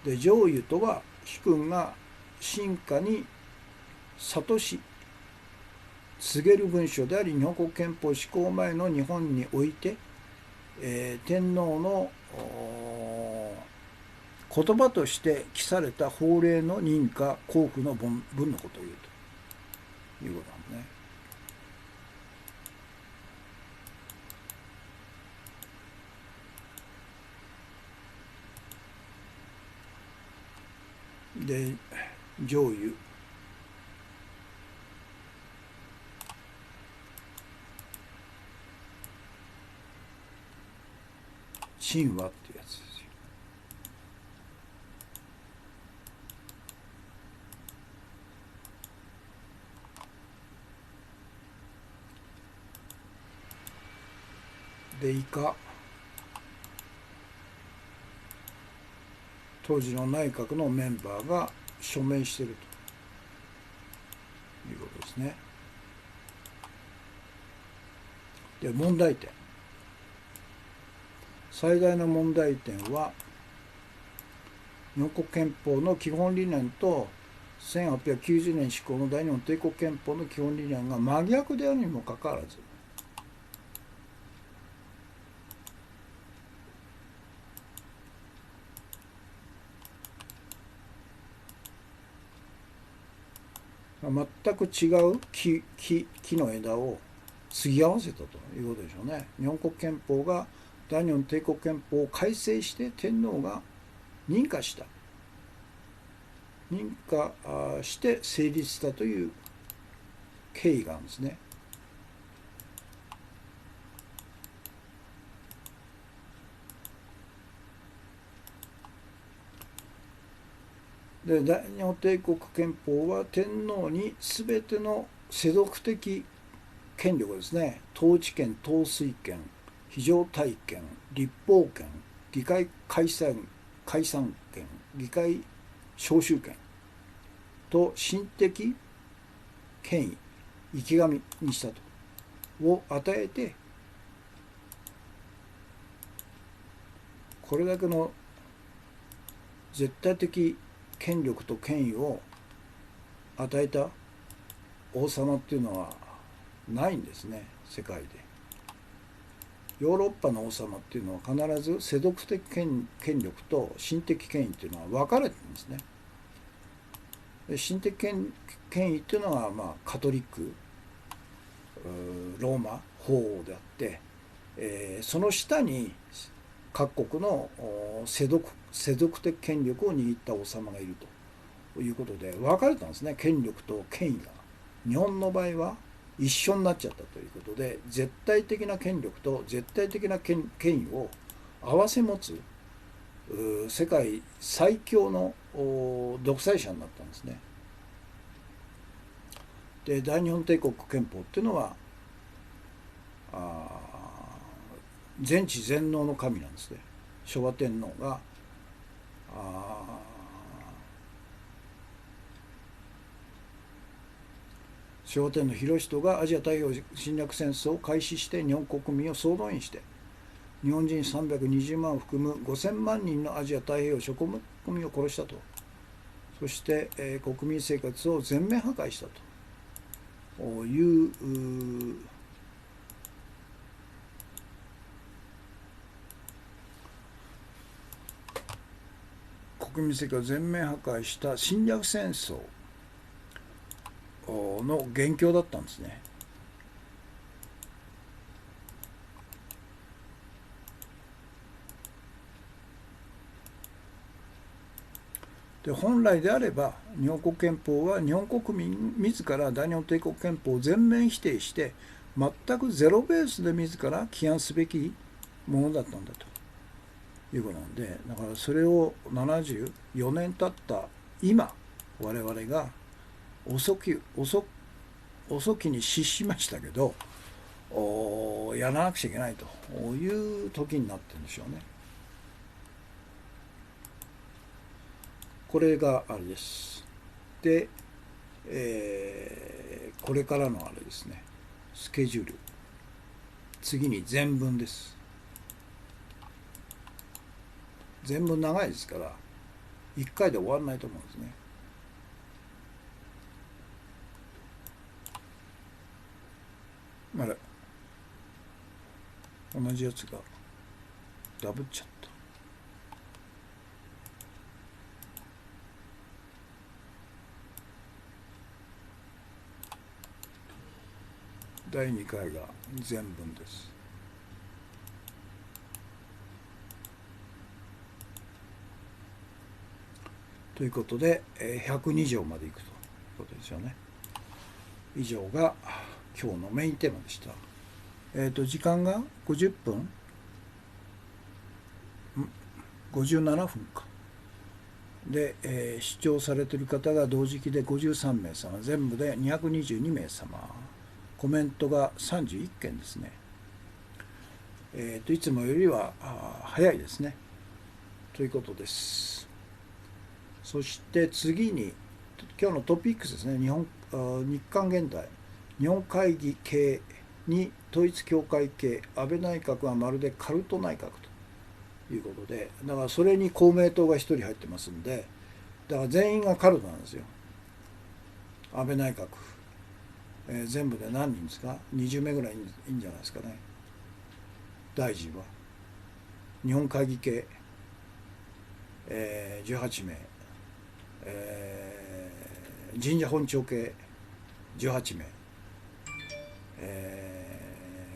で上諭とは主君が臣下に諭し告げる文書であり、日本国憲法施行前の日本において、天皇の言葉として記された法令の認可交付の文のことを言うということなんですね。で上諭、神話っていうやつですよ。で以下当時の内閣のメンバーが署名しているということですね。で問題点、最大の問題点は日本国憲法の基本理念と1890年施行の大日本帝国憲法の基本理念が真逆であるにもかかわらず、全く違う木の枝を継ぎ合わせたということでしょうね。日本国憲法が大日本帝国憲法を改正して天皇が認可して成立したという経緯があるんですね。で大日本帝国憲法は天皇に全ての世俗的権力ですね、統治権、統帥権、非常体権、立法権、議会解散権、議会召集権と心的権威、生き神にしたとを与えて、これだけの絶対的権力と権威を与えた王様っていうのはないんですね、世界で。ヨーロッパの王様っていうのは必ず世俗的権力と心的権威っていうのは分かれてるんですね。で心的権威っていうのはカトリックローマ法王であって、その下に各国の世俗的権力を握った王様がいるということで分かれたんですね、権力と権威が。日本の場合は一緒になっちゃったということで、絶対的な権力と絶対的な権威を併せ持つ世界最強の独裁者になったんですね。で大日本帝国憲法っていうのは全知全能の神なんですね。昭和天皇が昭和天皇裕仁がアジア太平洋侵略戦争を開始して日本国民を総動員して日本人320万を含む5000万人のアジア太平洋諸国民を殺したと。そして、国民生活を全面破壊したという国民生活を全面破壊した侵略戦争の元凶だったんですね。で本来であれば日本国憲法は日本国民自ら大日本帝国憲法を全面否定して全くゼロベースで自ら規範すべきものだったんだということなんで、だからそれを74年経った今我々が遅きに失しましたけどやらなくちゃいけないという時になってるんでしょうね。これがあれです。で、これからのあれですね、スケジュール。次に全文です。全文長いですから、1回で終わらないと思うんですね。あれ、同じやつがダブっちゃった。第2回が全文です。ということで、102条までいくということですよね。以上が今日のメインテーマでした。時間が50分57分か。で、視聴されている方が同時期で53名様、全部で222名様、コメントが31件ですね。いつもよりは早いですね。ということです。そして次に、今日のトピックスですね、日韓現代、日本会議系に統一教会系、安倍内閣はまるでカルト内閣ということで、だからそれに公明党が1人入ってますんで、だから全員がカルトなんですよ。安倍内閣、全部で何人ですか、20名ぐらいいいんじゃないですかね。大臣は日本会議系、18名、神社本庁系18名、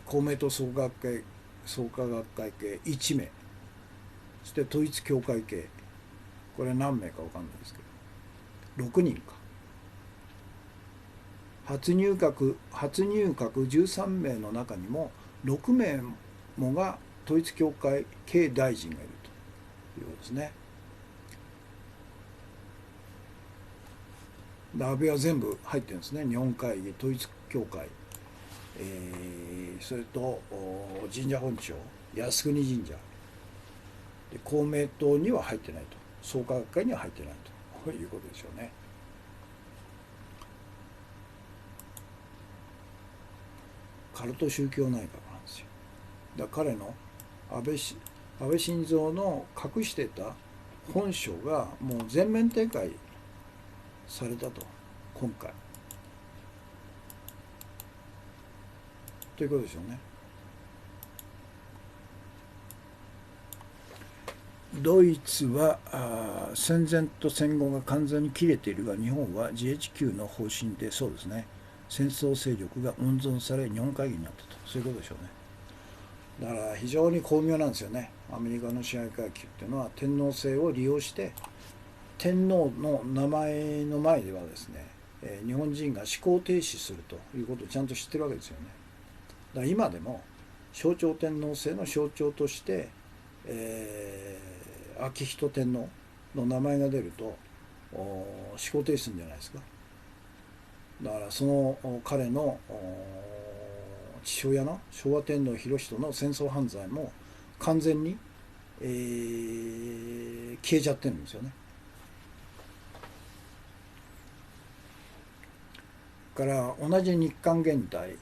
公明党創価学会系1名、そして統一教会系、これ何名か分かんないですけど6人か。初入閣13名の中にも6名もが統一教会系大臣がいるということですね。安倍は全部入ってるんですね。日本会議、統一教会、それと神社本庁、靖国神社で、公明党には入ってないと、創価学会には入ってないということでしょうね。カルト宗教内閣なんですよ。だから彼の安倍晋三の隠してた本性がもう全面展開されたと、今回ということでしょうね。ドイツは戦前と戦後が完全に切れているが、日本は GHQ の方針で、そうですね、戦争勢力が温存され日本会議になったと、そういうことでしょうね。だから非常に巧妙なんですよね。アメリカの支配階級っていうのは天皇制を利用して、天皇の名前の前ではですね、日本人が思考停止するということをちゃんと知ってるわけですよね。だから今でも象徴天皇制の象徴として、昭仁天皇の名前が出ると思考停止するんじゃないですか。だからその彼の父親の昭和天皇裕仁の戦争犯罪も完全に、消えちゃってるんですよね。から同じ日韓現代、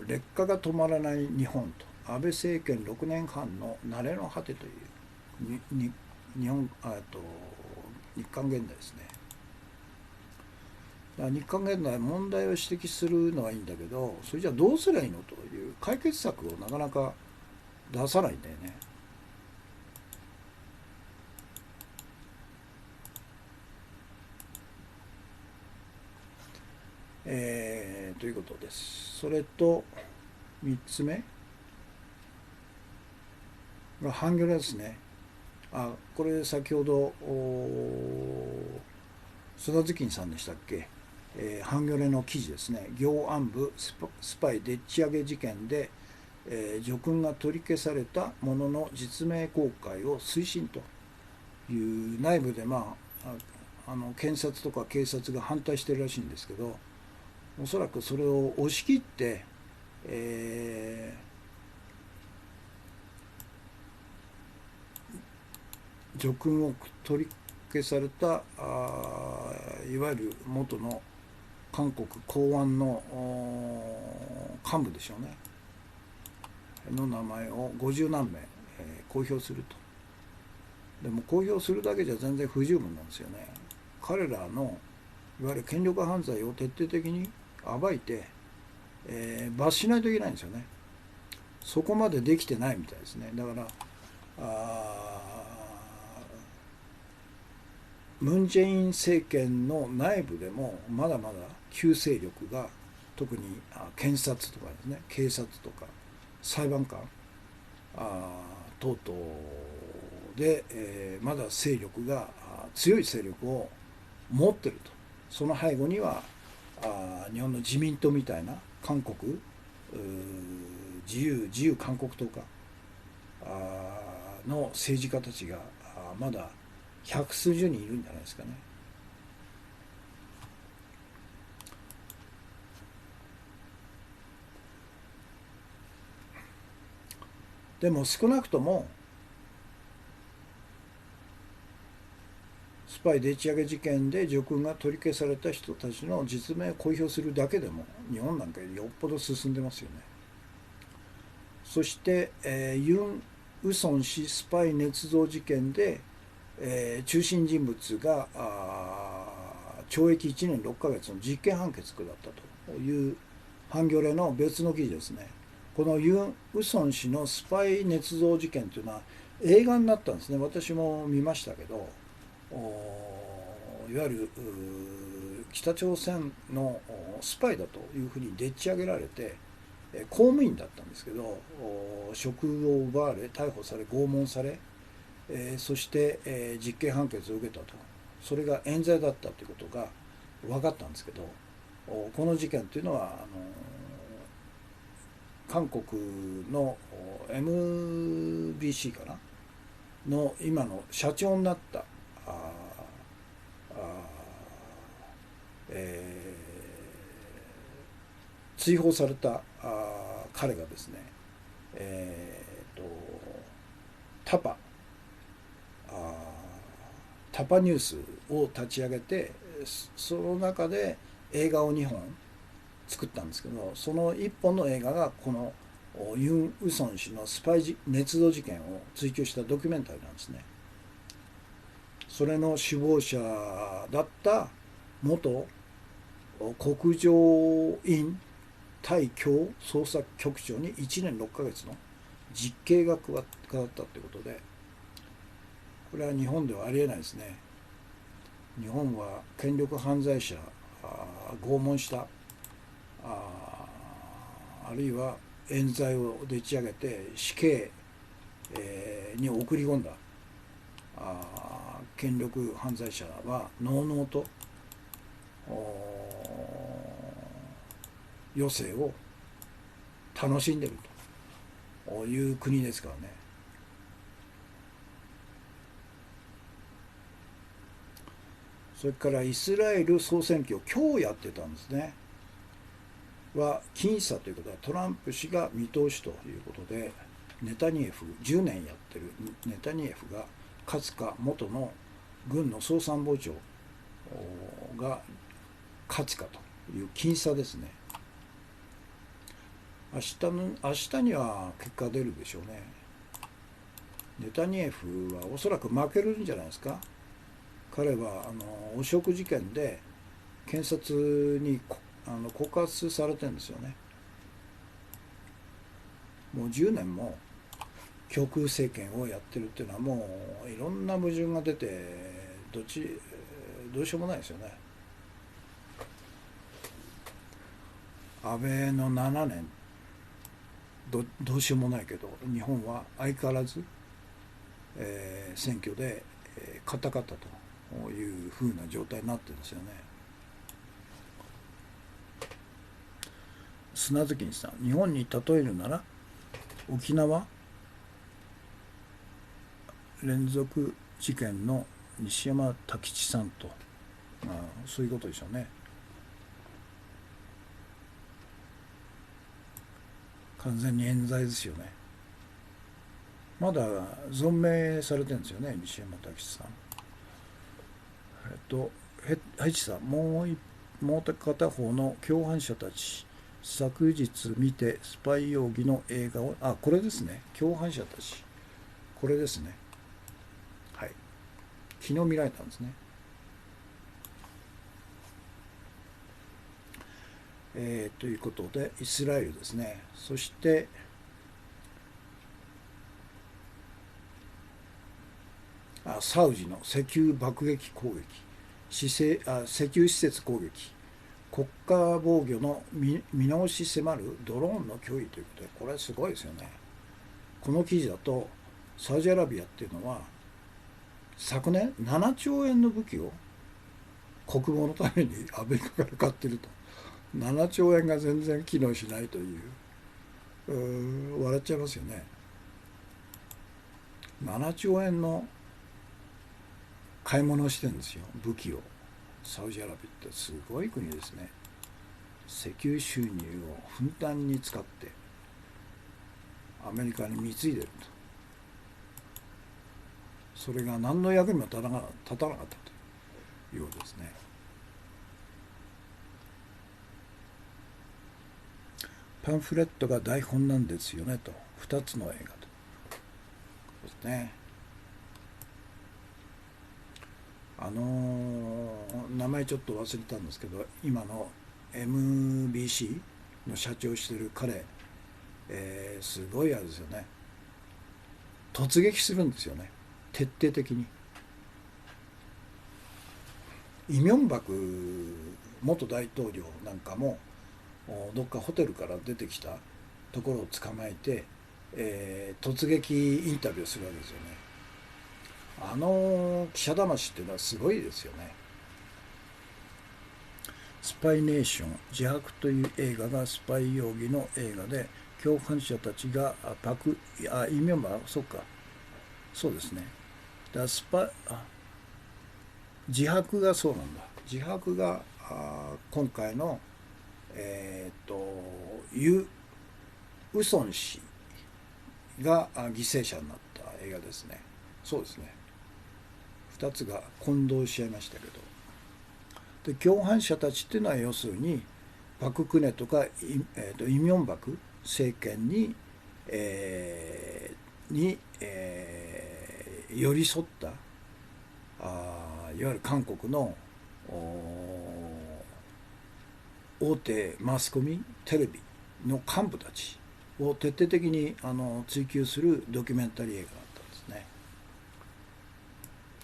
劣化が止まらない日本と、安倍政権6年半の慣れの果てという日韓現代ですね。だから日韓現代問題を指摘するのはいいんだけど、それじゃあどうすりゃいいのという解決策をなかなか出さないんだよね。ということです。それと3つ目がハンギョレですね。これ先ほど菅月金さんでしたっけ、ハンギョレの記事ですね。行安部スパイでっち上げ事件で、叙勲が取り消されたものの実名公開を推進という内部で、検察とか警察が反対してるらしいんですけど、おそらくそれを押し切って、叙勲を取り消されたいわゆる元の韓国公安の幹部でしょうねの名前を50何名、公表すると。でも公表するだけじゃ全然不十分なんですよね。彼らのいわゆる権力犯罪を徹底的に暴いて、罰しないといけないんですよね。そこまでできてないみたいですね。だからムン・ジェイン政権の内部でもまだまだ旧勢力が、特に検察とかですね、警察とか裁判官等々で、まだ勢力が強い勢力を持ってると。その背後には日本の自民党みたいな韓国自由韓国党かの政治家たちがまだ百数十人いるんじゃないですかね。でも少なくともスパイでっち上げ事件で叙勲が取り消された人たちの実名を公表するだけでも日本なんかよりよっぽど進んでますよね。そして、ユン・ウソン氏スパイ捏造事件で、中心人物が懲役1年6ヶ月の実刑判決下ったというハンギョレの別の記事ですね。このユン・ウソン氏のスパイ捏造事件というのは映画になったんですね。私も見ましたけど、いわゆる北朝鮮のスパイだというふうにでっち上げられて、公務員だったんですけど職を奪われ逮捕され拷問され、そして、実刑判決を受けたと。それが冤罪だったということが分かったんですけど、この事件というのは韓国の MBC かなの今の社長になった追放された彼がですね、えーとタパタパニュースを立ち上げて、その中で映画を2本作ったんですけど、その1本の映画がこのユン・ウソン氏のスパイ捏造事件を追及したドキュメンタリーなんですね。それの首謀者だった元国情院対共捜査局長に1年6ヶ月の実刑が下ったということで、これは日本ではありえないですね。日本は権力犯罪者拷問したあるいは冤罪をでっち上げて死刑に送り込んだ権力犯罪者はのうのうと余生を楽しんでいるという国ですからね。それからイスラエル総選挙を今日やってたんですね。は僅差ということはトランプ氏が見通しということで、ネタニヤフ10年やってるネタニヤフが勝つか、元の軍の総参謀長が勝つかという僅差ですね。明日には結果出るでしょうね。ネタニヤフはおそらく負けるんじゃないですか。彼は汚職事件で検察に告発されてるんですよね。もう10年も極右政権をやってるっていうのはもういろんな矛盾が出てどうしようもないですよね。安倍の7年どうしようもないけど、日本は相変わらず選挙で勝ったというふうな状態になってるんですよね。砂月にさん、日本に例えるなら沖縄連続事件の西山太吉さんと、そういうことでしょうね。完全に冤罪ですよね。まだ存命されてるんですよね、西山太吉さん。ヘチさん、もう片方の共犯者たち、昨日見てスパイ容疑の映画を、これですね、共犯者たち、これですね。はい。昨日見られたんですね。ということで、イスラエルですね。そして、サウジの石油爆撃攻撃、石油施設攻撃、国家防御の見直し迫るドローンの脅威ということで、これはすごいですよね。この記事だと、サウジアラビアっていうのは、昨年7兆円の武器を国防のためにアメリカから買ってると。7兆円が全然機能しないという、笑っちゃいますよね。7兆円の買い物をしてるんですよ、武器を。サウジアラビアってすごい国ですね。石油収入をふんだんに使ってアメリカに貢いでると。それが何の役にも立たなかったというようですね。パンフレットが台本なんですよねと。2つの映画とですね。名前ちょっと忘れたんですけど、今の MBC の社長をしてる彼、すごいあれですよね。突撃するんですよね、徹底的に。イ・ミョンバク元大統領なんかもどっかホテルから出てきたところを捕まえて、突撃インタビューするわけですよね。記者魂っていうのはすごいですよね。スパイネーション自白という映画がスパイ容疑の映画で、共犯者たちがイ・ミョンバク、そうか、そうですね。だ自白がそうなんだ。自白が今回のユ・ウソン氏が犠牲者になった映画ですね。そうですね。2つが混同しちゃいましたけど。で、共犯者たちっていうのは要するにパク・クネとかイ・ミョンバク政権に、寄り添ったいわゆる韓国の大手マスコミテレビの幹部たちを徹底的に追及するドキュメンタリー映画だったんですね。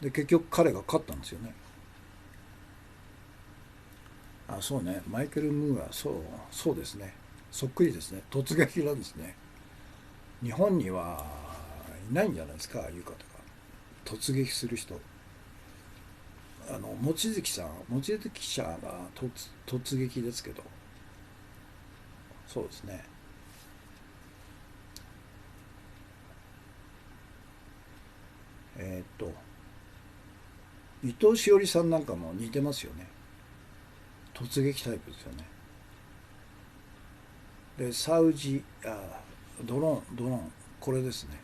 で、結局彼が勝ったんですよね。そうね、マイケル・ムーア、そうですね、そっくりですね。突撃なんですね。日本にはいないんじゃないですか、ああいう方が突撃する人。望月記者が突撃ですけど、そうですね。伊藤詩織さんなんかも似てますよね。突撃タイプですよね。で、ドローン、これですね。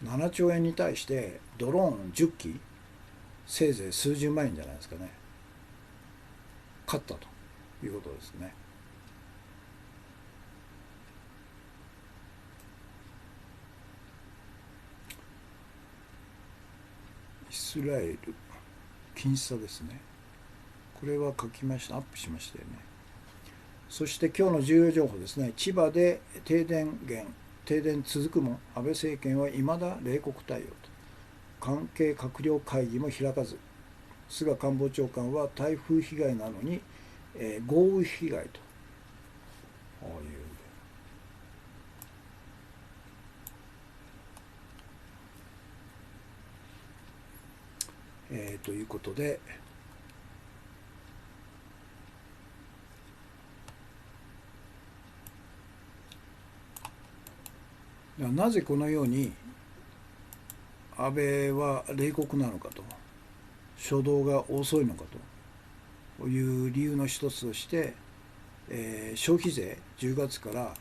7兆円に対してドローン10機、せいぜい数十万円じゃないですかね。勝ったということですね。イスラエル僅差ですね。これは書きました、アップしましたよね。そして今日の重要情報ですね。千葉で停電続くも安倍政権はいまだ冷酷対応と。関係閣僚会議も開かず、菅官房長官は台風被害なのに、豪雨被害というということで、なぜこのように安倍は冷酷なのかと、初動が遅いのかという理由の一つとして、消費税10月から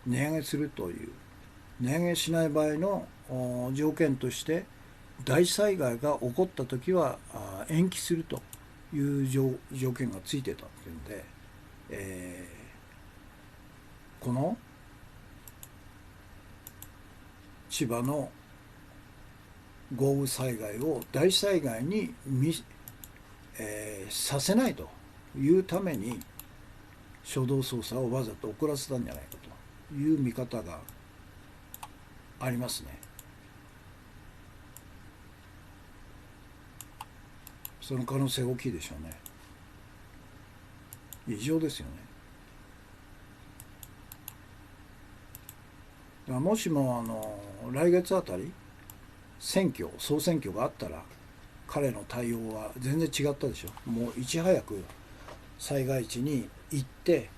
値上げするという、値上げしない場合の条件として、大災害が起こった時は延期するという条件がついてたっていうんで、この千葉の豪雨災害を大災害にさせないというために初動捜査をわざと遅らせたんじゃないかという見方がありますね。その可能性大きいでしょうね。異常ですよね。だからもしも来月あたり総選挙があったら、彼の対応は全然違ったでしょ。もういち早く災害地に行って、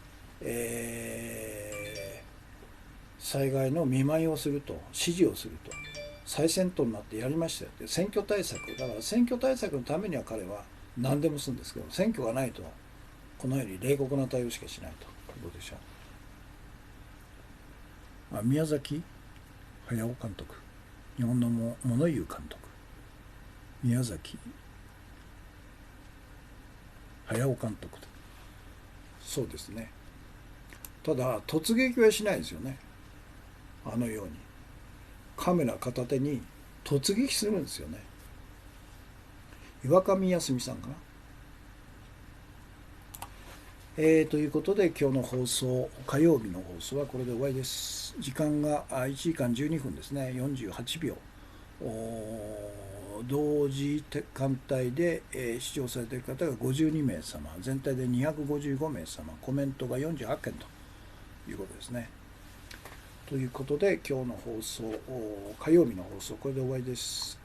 災害の見舞いをすると、指示をすると、最先頭になってやりましたよって。選挙対策だから、選挙対策のためには彼は何でもするんですけど、選挙がないとこのように冷酷な対応しかしないということでしょう。宮崎駿監督、日本の物言う監督、宮崎駿監督と。そうですね。ただ突撃はしないですよね。あのようにカメラ片手に突撃するんですよね。岩上康美さんかな。ということで今日の放送、火曜日の放送はこれで終わりです。時間が1時間12分ですね。48秒。同時間帯で、視聴されている方が52名様、全体で255名様、コメントが48件ということですね。ということで今日の放送、火曜日の放送これで終わりです。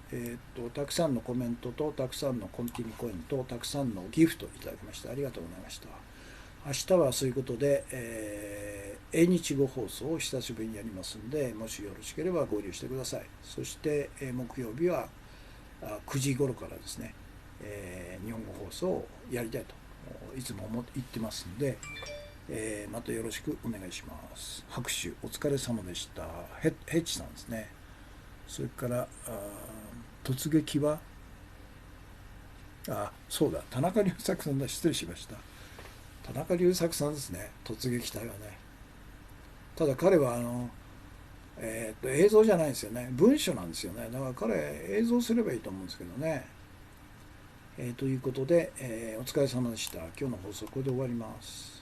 たくさんのコメントとたくさんのコンティニューコインとたくさんのギフトいただきましてありがとうございました。明日はそういうことで、英日語放送を久しぶりにやりますので、もしよろしければ合流してください。そして、木曜日は9時頃からですね、日本語放送をやりたいといつも言ってますので、またよろしくお願いします。拍手お疲れ様でした。ヘッチさんですね。それから突撃はそうだ、田中龍作さんだ。失礼しました。田中龍作さんですね、突撃隊はね。ただ彼は映像じゃないですよね、文書なんですよね。だから彼映像すればいいと思うんですけどね。ということで、お疲れ様でした。今日の放送これで終わります。